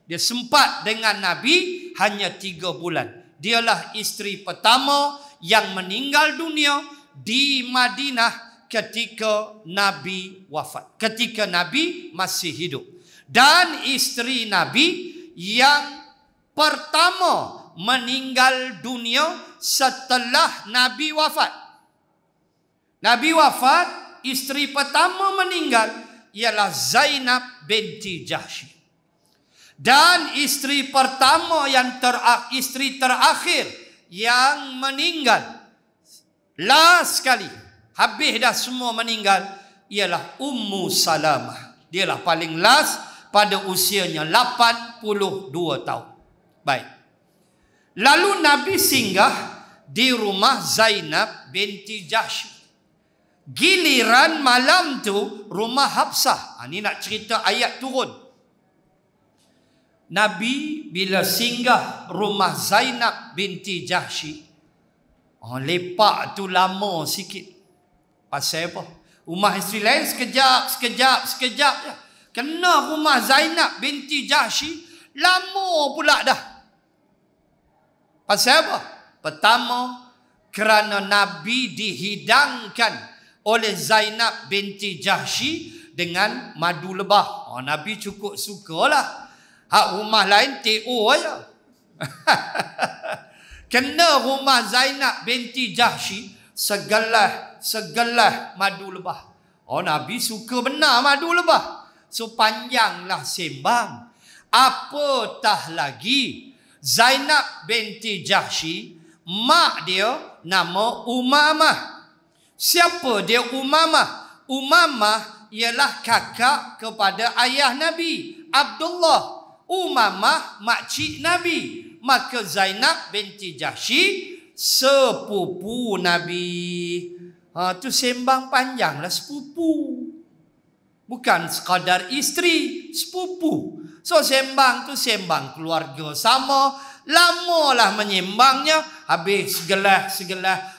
Dia sempat dengan Nabi hanya 3 bulan. Dialah isteri pertama yang meninggal dunia di Madinah ketika Nabi wafat, ketika Nabi masih hidup. Dan isteri Nabi yang pertama meninggal dunia setelah Nabi wafat. Nabi wafat, isteri pertama meninggal ialah Zainab binti Jahsy. Dan isteri pertama yang isteri terakhir yang meninggal last sekali, habis dah semua meninggal, ialah Ummu Salamah. Dialah paling last pada usianya 82 tahun. Baik. Lalu Nabi singgah di rumah Zainab binti Jahsy. Giliran malam tu rumah Hafsah. Ini nak cerita ayat turun. Nabi bila singgah rumah Zainab binti Jahsy, lepak tu lama sikit. Pasal apa? Rumah isteri lain sekejap je. Kena rumah Zainab binti Jahsy lama pula dah. Pasal apa? Pertama, kerana Nabi dihidangkan oleh Zainab binti Jahsy dengan madu lebah. Nabi cukup sukalah. Hak rumah lain TO aja. Kena rumah Zainab binti Jahsy segelas madu lebah. Nabi suka benar madu lebah. So panjanglah sembang. Apatah lagi Zainab binti Jahsy, mak dia nama Umamah. Siapa dia Umamah? Umamah ialah kakak kepada ayah Nabi, Abdullah. Umamah makcik Nabi. Maka Zainab binti Jahsy sepupu Nabi. Tu sembang panjanglah sepupu. Bukan sekadar isteri, sepupu. So sembang tu sembang keluarga sama. Lamalah menyembangnya. Habis segelas,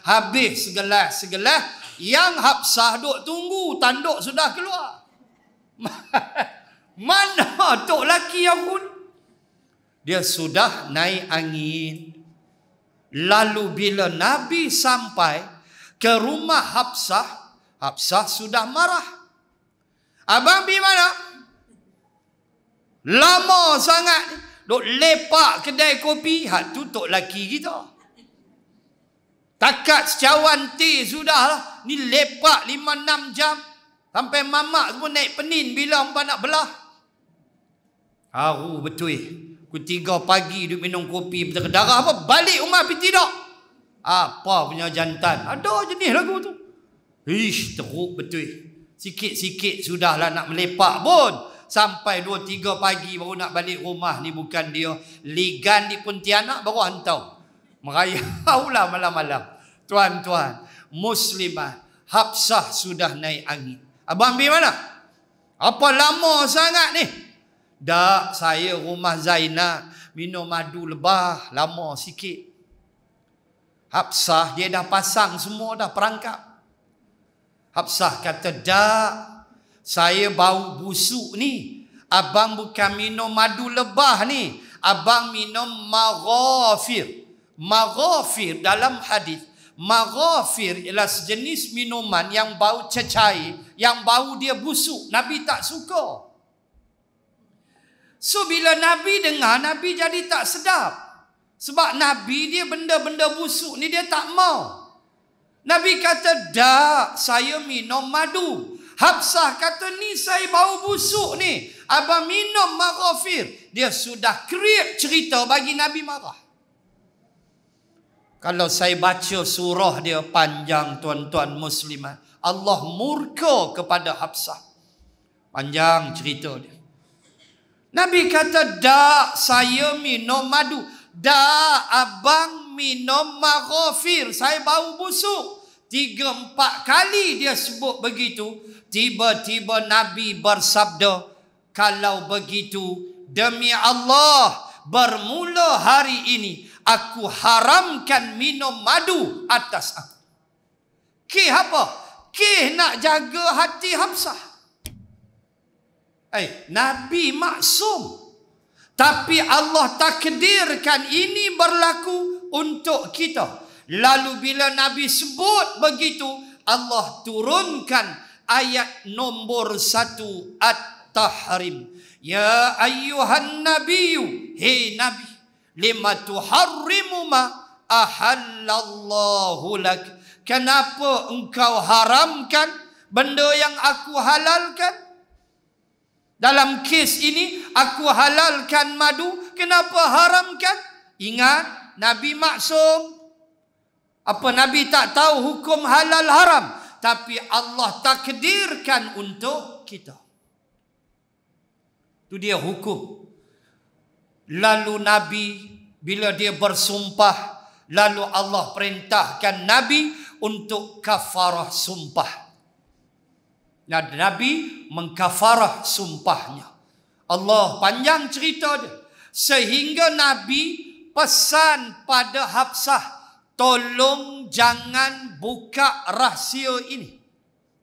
habis segelas. Yang Hafsah duk tunggu, tanduk sudah keluar. Mana tok laki aku? Dia sudah naik angin. Lalu bila Nabi sampai ke rumah Hafsah, Hafsah sudah marah. Abang pergi mana? Lama sangat duk lepak kedai kopi. Hak tu tok laki kita. Takat secawan teh sudahlah. Ni lepak 5-6 jam. Sampai mamak semua naik penin bila empat nak belah. Haru betul. Pukul 3 pagi duk minum kopi berdarah apa? Balik rumah pergi tidur. Apa punya jantan? Ada jenis lagu tu. Ish, teruk betul. Sikit-sikit sudahlah nak melepak pun. Sampai 2-3 pagi baru nak balik rumah ni bukan dia. Ligan di Pontianak baru hantar. Merayaulah malam-malam. Tuan-tuan, Muslimah, Hafsah sudah naik angin. Abang pergi mana? Apa lama sangat ni? Dak, saya rumah Zainab. Minum madu lebah. Lama sikit. Hafsah, dia dah pasang semua dah perangkap. Hafsah kata, dak, saya bau busuk ni. Abang bukan minum madu lebah ni. Abang minum maghafir. Maghafir dalam hadis. Maghafir ialah sejenis minuman yang bau cecair, yang bau dia busuk. Nabi tak suka. So bila Nabi dengar, Nabi jadi tak sedap. Sebab Nabi dia benda-benda busuk ni dia tak mau. Nabi kata, dak, saya minum madu. Hafsah kata, ni saya bau busuk ni. Abang minum maghafir. Dia sudah create cerita bagi Nabi marah. Kalau saya baca surah dia panjang, tuan-tuan muslimat. Allah murka kepada Hafsah. Panjang cerita dia. Nabi kata, dak, saya minum madu. Dak, abang minum maghafir. Saya bau busuk. 3-4 kali dia sebut begitu. Tiba-tiba Nabi bersabda, kalau begitu, demi Allah, bermula hari ini, aku haramkan minum madu atas aku. Kih apa? Kih nak jaga hati Hafsah. Nabi maksum. Tapi Allah takdirkan ini berlaku untuk kita. Lalu bila Nabi sebut begitu, Allah turunkan ayat nombor 1 At-Tahrim. Ya ayyuhan nabiyyu, hei Nabi, lima tuharrimu ma ahallallahu lak. Kenapa engkau haramkan benda yang aku halalkan? Dalam kes ini aku halalkan madu, kenapa haramkan? Ingat, Nabi maksum. Apa Nabi tak tahu hukum halal haram? Tapi Allah takdirkan untuk kita. Itu dia hukum. Lalu Nabi bila dia bersumpah, lalu Allah perintahkan Nabi untuk kafarah sumpah. Dan Nabi mengkafarah sumpahnya. Allah panjang cerita dia. Sehingga Nabi pesan pada Hafsah, tolong jangan buka rahsia ini.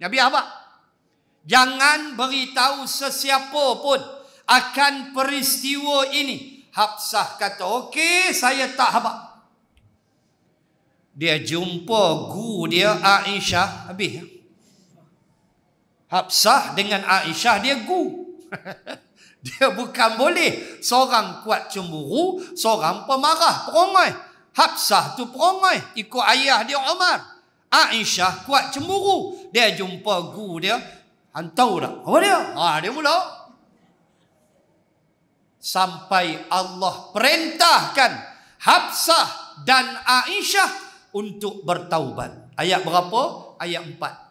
Nabi apa? Jangan beritahu sesiapa pun akan peristiwa ini. Hafsah kata, okey, saya tak habaq. Dia jumpa guru dia Aisyah. Habis. Hafsah dengan Aisyah dia guru. Dia bukan boleh seorang kuat cemburu, seorang pemarah, perongai. Hafsah tu perongai, ikut ayah dia Umar. Aisyah kuat cemburu. Dia jumpa guru dia, hantar tak? Apa dia? Dia mula. Sampai Allah perintahkan Hafsah dan Aisyah untuk bertaubat. Ayat berapa? Ayat 4.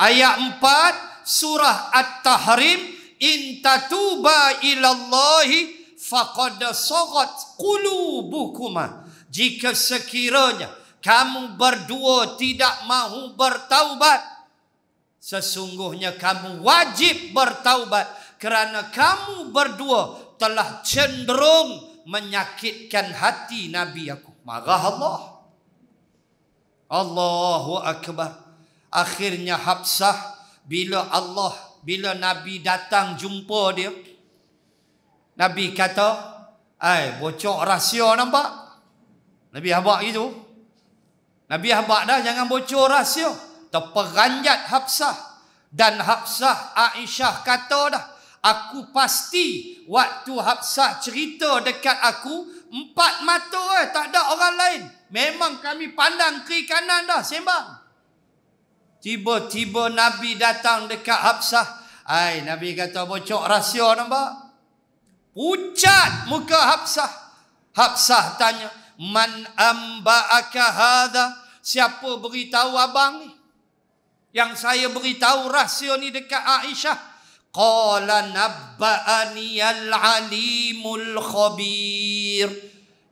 Ayat 4 surah At-Tahrim, in tatuba ilallahi faqad sagat qulubukuma. Jika sekiranya kamu berdua tidak mahu bertaubat, sesungguhnya kamu wajib bertaubat, kerana kamu berdua telah cenderung menyakitkan hati Nabi aku. Marah Allah. Allahu Akbar. Akhirnya Hafsah, bila Nabi datang jumpa dia, Nabi kata, bocor rahsia nampak? Nabi habaq gitu. Nabi habaq dah, jangan bocor rahsia. Terperanjat Hafsah. Dan Hafsah, Aisyah kata dah, aku pasti waktu Hafsah cerita dekat aku, 4 mata tak ada orang lain. Memang kami pandang kiri kanan dah, sembang. Tiba-tiba Nabi datang dekat Hafsah. Nabi kata, bocor rahsia nampak? Pucat muka Hafsah. Hafsah tanya, Man amba'aka hadha? Siapa beritahu abang ni? Yang saya beritahu rahsia ni dekat Aisyah. Qala nabba'ani al-alimul khabir.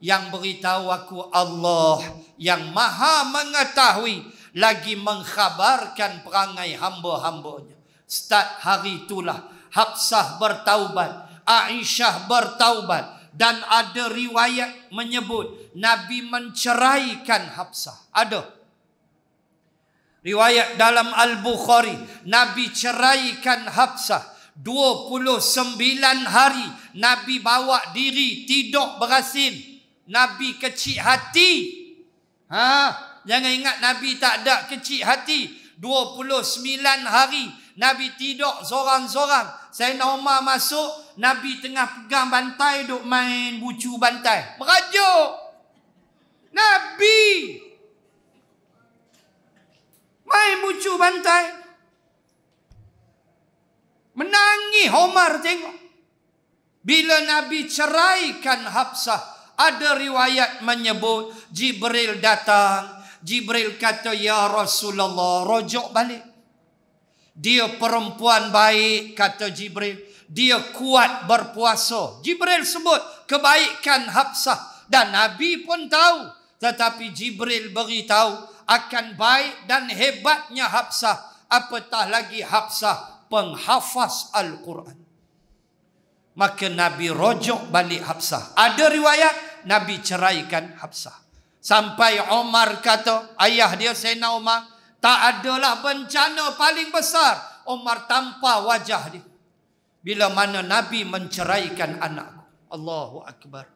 Yang beritahu aku Allah yang maha mengetahui, lagi mengkhabarkan perangai hamba-hambanya. Start hari itulah Hafsah bertaubat, Aisyah bertaubat, dan ada riwayat menyebut Nabi menceraikan Hafsah. Ada riwayat dalam Al-Bukhari, Nabi ceraikan Hafsah 29 hari. Nabi bawa diri tidur berasin. Nabi kecil hati. Jangan ingat Nabi tak ada kecil hati. 29 hari Nabi tidur sorang-sorang. Sayyidina Umar masuk, Nabi tengah pegang bantai, duk main bucu bantai. Merajuk. Nabi main bucu bantai. Menangis Umar tengok. Bila Nabi ceraikan Hafsah, ada riwayat menyebut Jibril datang. Jibril kata, ya Rasulullah, rujuk balik. Dia perempuan baik, kata Jibril. Dia kuat berpuasa. Jibril sebut kebaikan Hafsah. Dan Nabi pun tahu. Tetapi Jibril beritahu akan baik dan hebatnya Hafsah. Apatah lagi Hafsah penghafaz Al-Quran. Maka Nabi rujuk balik Hafsah. Ada riwayat Nabi ceraikan Hafsah. Sampai Umar kata, ayah dia Sayyidina Umar, tak adalah bencana paling besar. Umar tampar wajah dia bila mana Nabi menceraikan anakku. Allahu Akbar.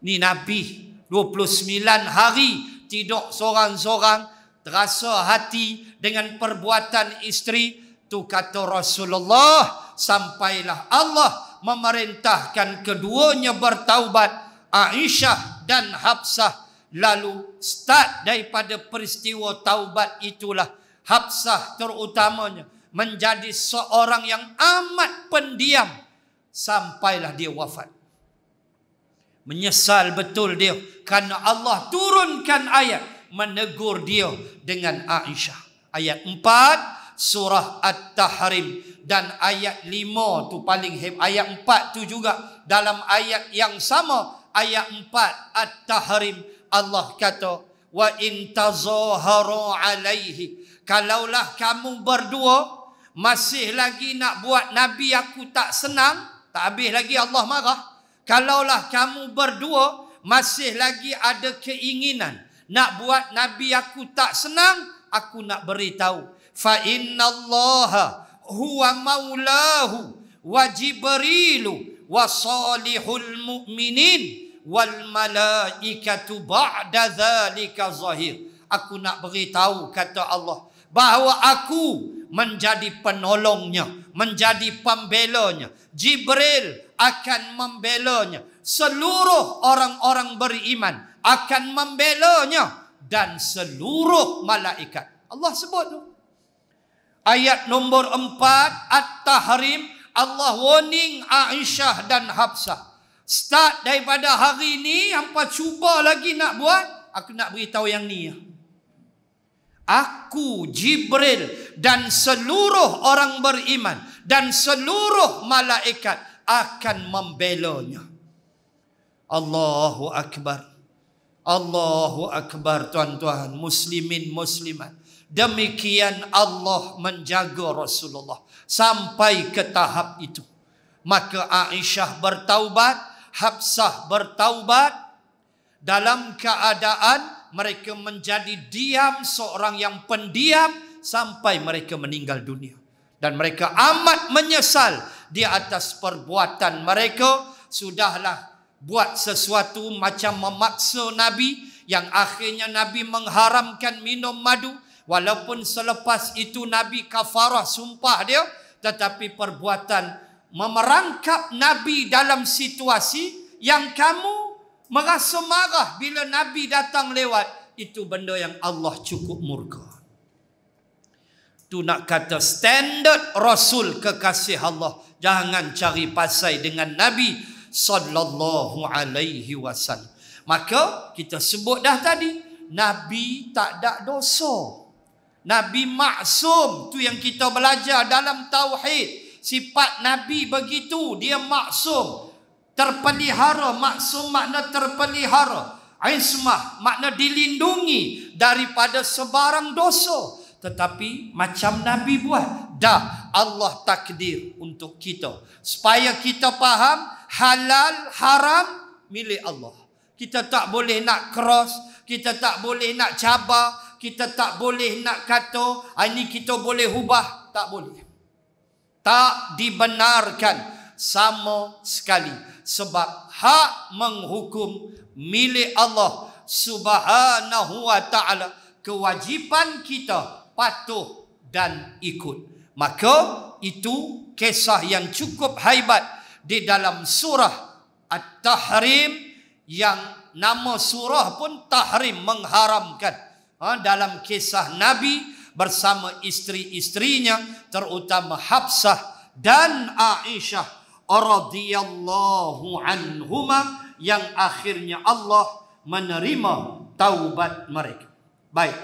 Ni Nabi 29 hari tidur sorang-sorang, terasa hati dengan perbuatan isteri. Tu kata Rasulullah, sampailah Allah memerintahkan keduanya bertaubat, Aisyah dan Hafsah. Lalu start daripada peristiwa taubat itulah Hafsah terutamanya menjadi seorang yang amat pendiam sampailah dia wafat. Menyesal betul dia kerana Allah turunkan ayat menegur dia dengan Aisyah. Ayat 4 surah At-Tahrim dan ayat 5 tu paling hebat. Ayat 4 tu juga dalam ayat yang sama, ayat 4 At-Tahrim, Allah kata, wa in tazaharu alaihi, kalaulah kamu berdua masih lagi nak buat Nabi aku tak senang, tak habis lagi Allah marah. Kalaulah kamu berdua masih lagi ada keinginan nak buat Nabi aku tak senang, aku nak beritahu, fa innallaha huwa maulahu wa jibrilu wa salihul mu'minin wal malaikatu ba'da dzalika zahir. Aku nak beritahu, kata Allah, bahawa aku menjadi penolongnya, menjadi pembelanya. Jibril akan membelanya. Seluruh orang-orang beriman akan membelanya. Dan seluruh malaikat. Allah sebut tu. Ayat nombor 4 At-Tahrim, Allah warning Aisyah dan Hafsah. Start daripada hari ni, hampa cuba lagi nak buat, aku nak beritahu yang ni. Aku, Jibril dan seluruh orang beriman dan seluruh malaikat akan membelanya. Allahu Akbar. Allahu Akbar, tuan-tuan, muslimin, muslimat. Demikian Allah menjaga Rasulullah sampai ke tahap itu. Maka Aisyah bertaubat, Hafsah bertaubat, dalam keadaan mereka menjadi diam, seorang yang pendiam sampai mereka meninggal dunia. Dan mereka amat menyesal di atas perbuatan mereka. Sudahlah buat sesuatu macam memaksa Nabi, yang akhirnya Nabi mengharamkan minum madu. Walaupun selepas itu Nabi kafarah sumpah dia, tetapi perbuatan memerangkap Nabi dalam situasi yang kamu merasa marah bila Nabi datang lewat, itu benda yang Allah cukup murka. Tu nak kata standard Rasul kekasih Allah. Jangan cari pasai dengan Nabi sallallahu alaihi wasallam. Maka kita sebut dah tadi, Nabi tak ada dosa. Nabi maksum. Tu yang kita belajar dalam tauhid. Sifat Nabi begitu, dia maksum, terpelihara. Maksum makna terpelihara. Ismah makna dilindungi daripada sebarang dosa. Tetapi macam Nabi buat, dah Allah takdir untuk kita, supaya kita faham halal haram milik Allah. Kita tak boleh nak cross, kita tak boleh nak cabar, kita tak boleh nak kata ini kita boleh ubah. Tak boleh. Tak dibenarkan sama sekali. Sebab hak menghukum milik Allah Subhanahu wa ta'ala. Kewajipan kita patuh dan ikut. Maka itu kisah yang cukup haibat di dalam surah At-Tahrim, yang nama surah pun Tahrim, mengharamkan. Dalam kisah Nabi bersama isteri-isterinya, terutama Hafsah dan Aisyah radhiyallahu anhuma, yang akhirnya Allah menerima taubat mereka. Baik.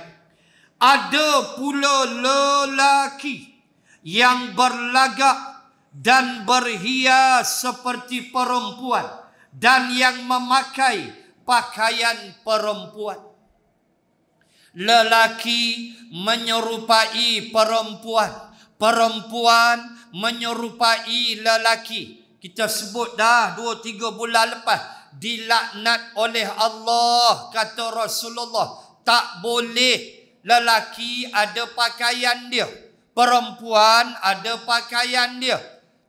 Ada pula lelaki yang berlagak dan berhias seperti perempuan dan yang memakai pakaian perempuan. Lelaki menyerupai perempuan, perempuan menyerupai lelaki. Kita sebut dah 2-3 bulan lepas, dilaknat oleh Allah, kata Rasulullah. Tak boleh lelaki ada pakaian dia, perempuan ada pakaian dia.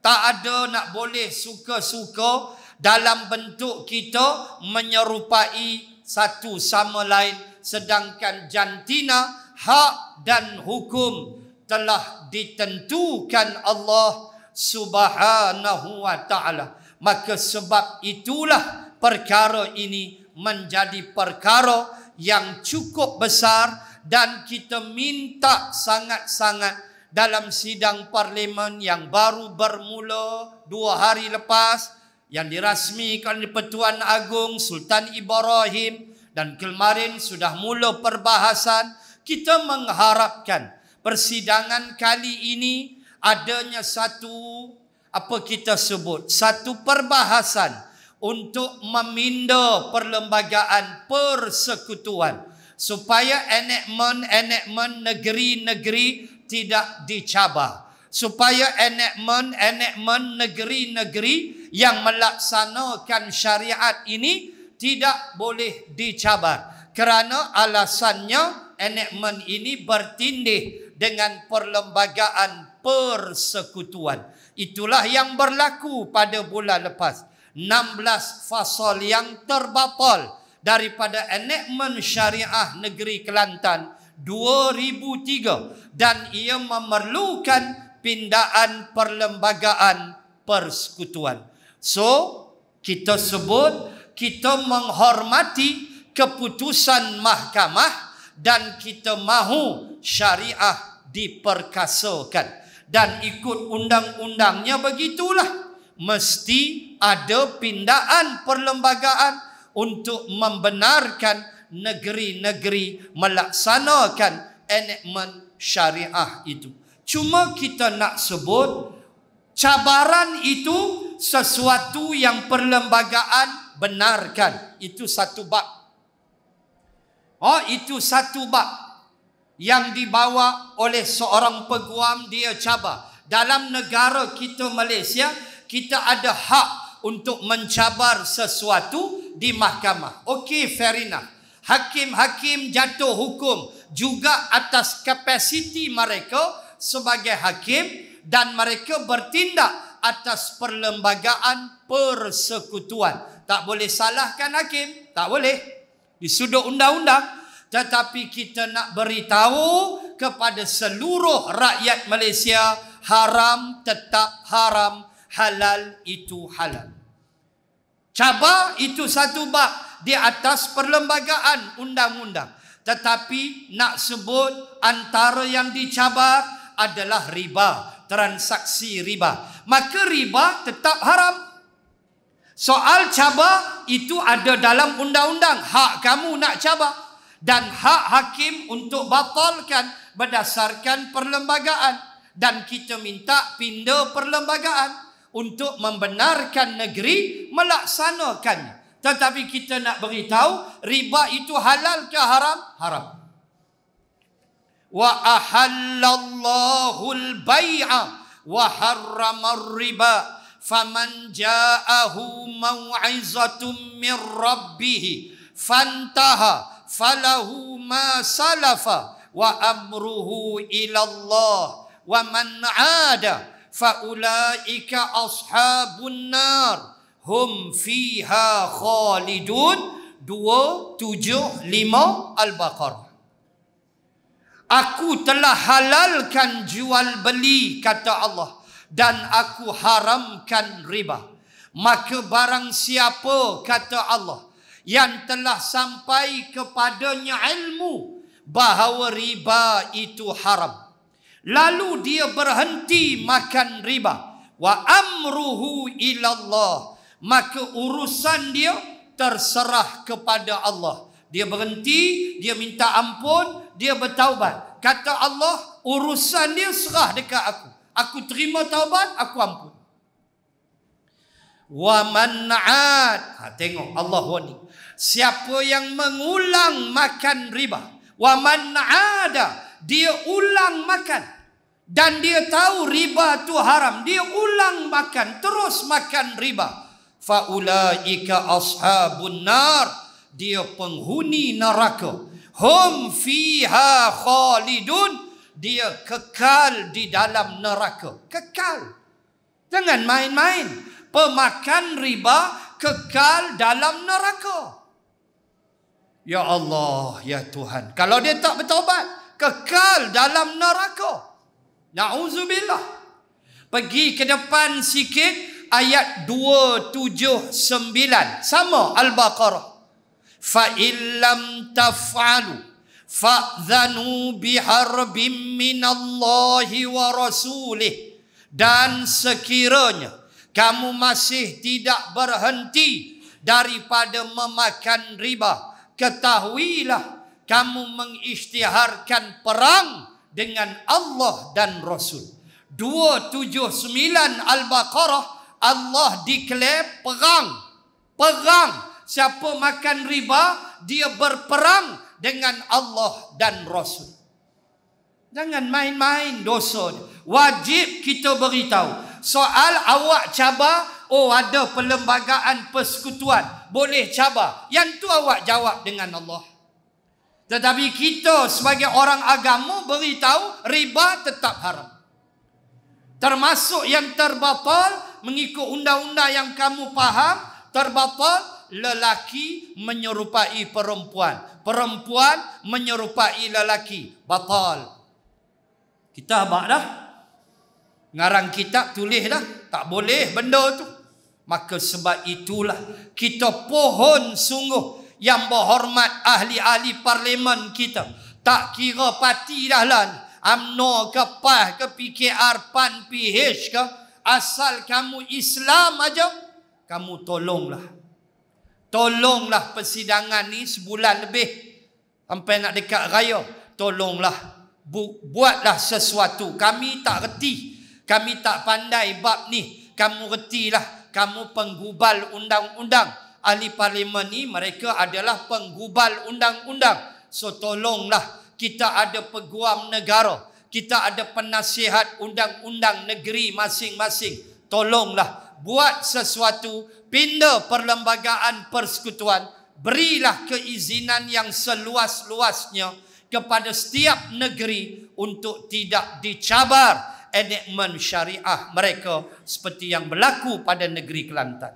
Tak ada nak boleh suka-suka dalam bentuk kita menyerupai satu sama lain. Sedangkan jantina, hak dan hukum telah ditentukan Allah Subhanahu wa ta'ala. Maka sebab itulah perkara ini menjadi perkara yang cukup besar, dan kita minta sangat-sangat dalam sidang parlimen yang baru bermula 2 hari lepas, yang dirasmikan oleh Pertuan Agong Sultan Ibrahim, dan kemarin sudah mula perbahasan. Kita mengharapkan persidangan kali ini adanya satu, apa kita sebut, satu perbahasan untuk meminda perlembagaan persekutuan, supaya enakmen negeri-negeri tidak dicabar, supaya enakmen negeri-negeri yang melaksanakan syariat ini tidak boleh dicabar, kerana alasannya enakmen ini bertindih dengan perlembagaan persekutuan. Itulah yang berlaku pada bulan lepas. 16 fasal yang terbatal daripada enakmen syariah negeri Kelantan 2003, dan ia memerlukan pindaan perlembagaan persekutuan. So, kita sebut, kita menghormati keputusan mahkamah, dan kita mahu syariah diperkasakan, dan ikut undang-undangnya begitulah. Mesti ada pindaan perlembagaan untuk membenarkan negeri-negeri melaksanakan enakmen syariah itu. Cuma kita nak sebut, cabaran itu sesuatu yang perlembagaan benarkan. Itu satu bab. Itu satu bab yang dibawa oleh seorang peguam, dia cabar. Dalam negara kita Malaysia, kita ada hak untuk mencabar sesuatu di mahkamah. Okey, fair enough. Hakim-hakim jatuh hukum juga atas kapasiti mereka sebagai hakim, dan mereka bertindak atas perlembagaan persekutuan. Tak boleh salahkan hakim, tak boleh di sudut undang-undang. Tetapi kita nak beritahu kepada seluruh rakyat Malaysia, haram tetap haram, halal itu halal. Cabar itu satu bab di atas perlembagaan undang-undang. Tetapi nak sebut antara yang dicabar adalah riba, transaksi riba. Maka riba tetap haram. Soal cabar itu ada dalam undang-undang. Hak kamu nak cabar. Dan hak hakim untuk batalkan berdasarkan perlembagaan. Dan kita minta pindah perlembagaan untuk membenarkan negeri melaksanakannya. Tetapi kita nak beritahu riba itu halal ke haram? Haram. Wa ahallallahu al-bai'a wa harrama ar-riba. Faman ja'ahu mau'izatun min rabbih fantaha falahu ma salafa wa amruhu ila Allah wa man 'ada fa ulaika ashabun nar hum fiha khalidun. 275 Al-Baqarah. Aku telah halalkan jual beli, kata Allah, dan aku haramkan riba. Maka barang siapa, kata Allah, yang telah sampai kepadanya ilmu bahawa riba itu haram, lalu dia berhenti makan riba, wa amruhu ilallah, maka urusan dia terserah kepada Allah. Dia berhenti, dia minta ampun, dia bertaubat. Kata Allah, urusan dia serah dekat aku. Aku terima taubat, aku ampun. Wa man 'ad, tengok Allah warning. Siapa yang mengulang makan riba, wa man 'ada, dia ulang makan dan dia tahu riba tu haram, dia ulang makan, terus makan riba, fa ulaika ashabun nar, dia penghuni neraka, hum fiha khalidun, dia kekal di dalam neraka. Kekal. Jangan main-main. Pemakan riba kekal dalam neraka. Ya Allah, ya Tuhan. Kalau dia tak bertaubat, kekal dalam neraka. Na'udzubillah. Pergi ke depan sikit, ayat 279. Sama Al-Baqarah. Fa illam taf'alu fa'dhanu biharbim minallahi wa rasulih. Dan sekiranya kamu masih tidak berhenti daripada memakan riba, ketahuilah kamu mengisytiharkan perang dengan Allah dan Rasul. 279 Al-Baqarah, Allah declare perang. Perang. Siapa makan riba, dia berperang dengan Allah dan Rasul. Jangan main-main dosa. Wajib kita beritahu. Soal awak cabar, oh ada perlembagaan persekutuan, boleh cabar. Yang tu awak jawab dengan Allah. Tetapi kita sebagai orang agama beritahu riba tetap haram. Termasuk yang terbatal mengikut undang-undang yang kamu faham, terbatal lelaki menyerupai perempuan, perempuan menyerupai lelaki, batal. Kita abak dah, ngarang kitab tulis dah, tak boleh benda tu. Maka sebab itulah kita pohon sungguh yang berhormat ahli-ahli parlimen kita. Tak kira parti dah lah, UMNO ke PAS ke PKR, PAN, PH ke, asal kamu Islam aja, kamu tolonglah. Tolonglah persidangan ni sebulan lebih sampai nak dekat raya. Tolonglah, buatlah sesuatu. Kami tak reti, kami tak pandai bab ni. Kamu retilah, kamu penggubal undang-undang. Ahli parlimen ni mereka adalah penggubal undang-undang. So tolonglah, kita ada peguam negara, kita ada penasihat undang-undang negeri masing-masing. Tolonglah, buat sesuatu. Pindah perlembagaan persekutuan, berilah keizinan yang seluas-luasnya kepada setiap negeri untuk tidak dicabar enakmen syariah mereka seperti yang berlaku pada negeri Kelantan.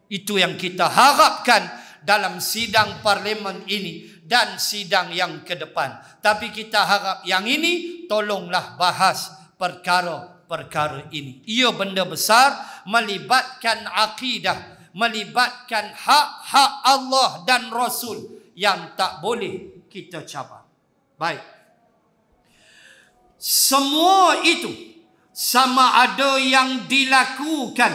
Itu yang kita harapkan dalam sidang parlimen ini dan sidang yang ke depan. Tapi kita harap yang ini tolonglah bahas perkara ini. Ia benda besar, melibatkan akidah, melibatkan hak-hak Allah dan Rasul yang tak boleh kita cabar. Baik. Semua itu sama ada yang dilakukan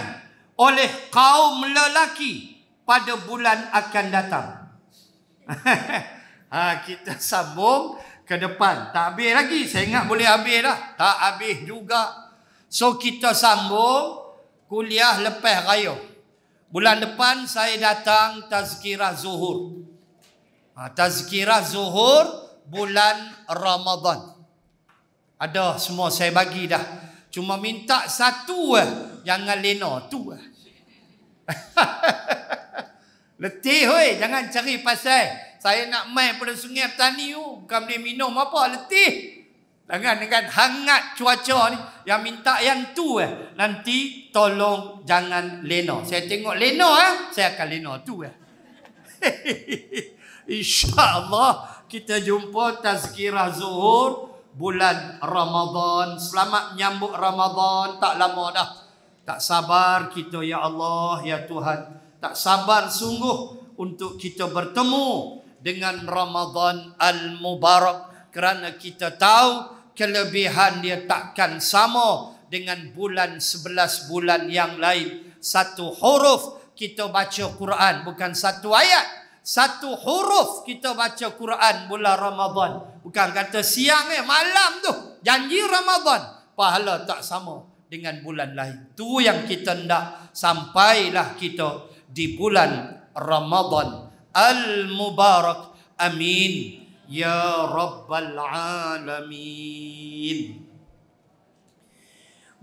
oleh kaum lelaki pada bulan akan datang. Kita sambung ke depan. Tak habis lagi. Saya ingat boleh habis dah. Tak habis juga. So kita sambung kuliah lepas raya. Bulan depan saya datang tazkirah zuhur. Tazkirah zuhur bulan Ramadan. Ada semua saya bagi dah. Cuma minta satu jangan lena tu. Letih weh, jangan cari pasal saya nak main pada Sungai Petani tu. Bukan boleh minum apa, letih. Dengan hangat cuaca ni. Yang minta yang tu nanti tolong jangan lena. Saya tengok lena saya akan lena tu InsyaAllah kita jumpa tazkirah zuhur bulan Ramadan. Selamat menyambut Ramadan. Tak lama dah. Tak sabar kita ya Allah ya Tuhan. Tak sabar sungguh untuk kita bertemu dengan Ramadan Al-Mubarak. Kerana kita tahu kelebihan dia takkan sama dengan bulan 11 bulan yang lain. Satu huruf kita baca Quran, bukan satu ayat. Satu huruf kita baca Quran bulan Ramadan. Bukan kata siang malam tu. Janji Ramadan. Pahala tak sama dengan bulan lain. Tu yang kita hendak. Sampailah kita di bulan Ramadan Al-Mubarak. Amin. Ya Rabbal Alamin.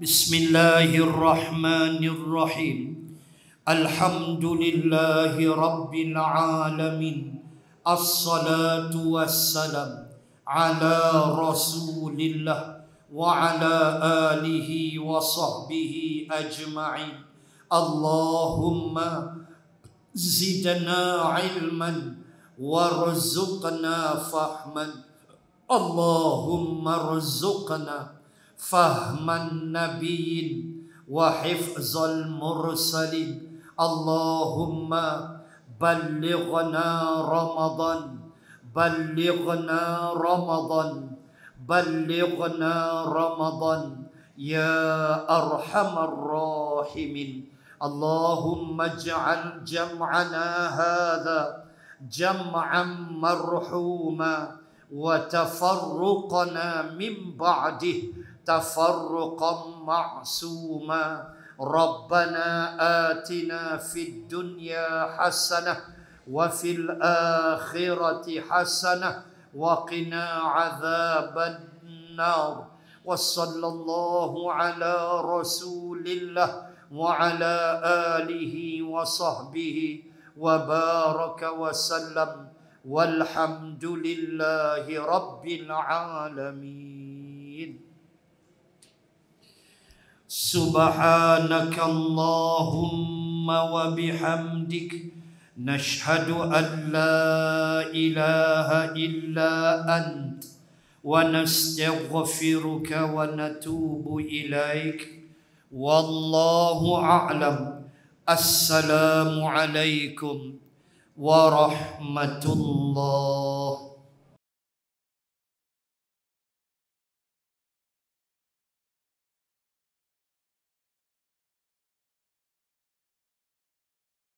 Bismillahirrahmanirrahim. Alhamdulillahi Rabbil Alamin. Assalatu wassalam ala Rasulillah wa ala alihi wa sahbihi ajma'in. Allahumma zidna ilman warzuqna fahman. Allahumma rzuqna fahman nabiyyin wa hifzal mursalin. Allahumma ballighna Ramadan, ballighna Ramadan, ballighna Ramadan ya arhamar rahimin. Allahumma ij'al jam'ana hadha jam'an marhuma wa tafarruqana min ba'dih tafarruqan ma'suma. Rabbana atina fid dunya hasanah wa fil akhirati hasanah wa qina adzaban nar. Wa sallallahu ala rasulillah wa ala alihi wa sahbihi wa baraka wa sallam. Walhamdulillahi rabbil alamin. Subhanaka Allahumma wa bihamdik nashhadu an la ilaha illa ant wa nastaghfiruka wa natubu ilaik. Wallahu a'lam. Assalamu alaikum warahmatullahi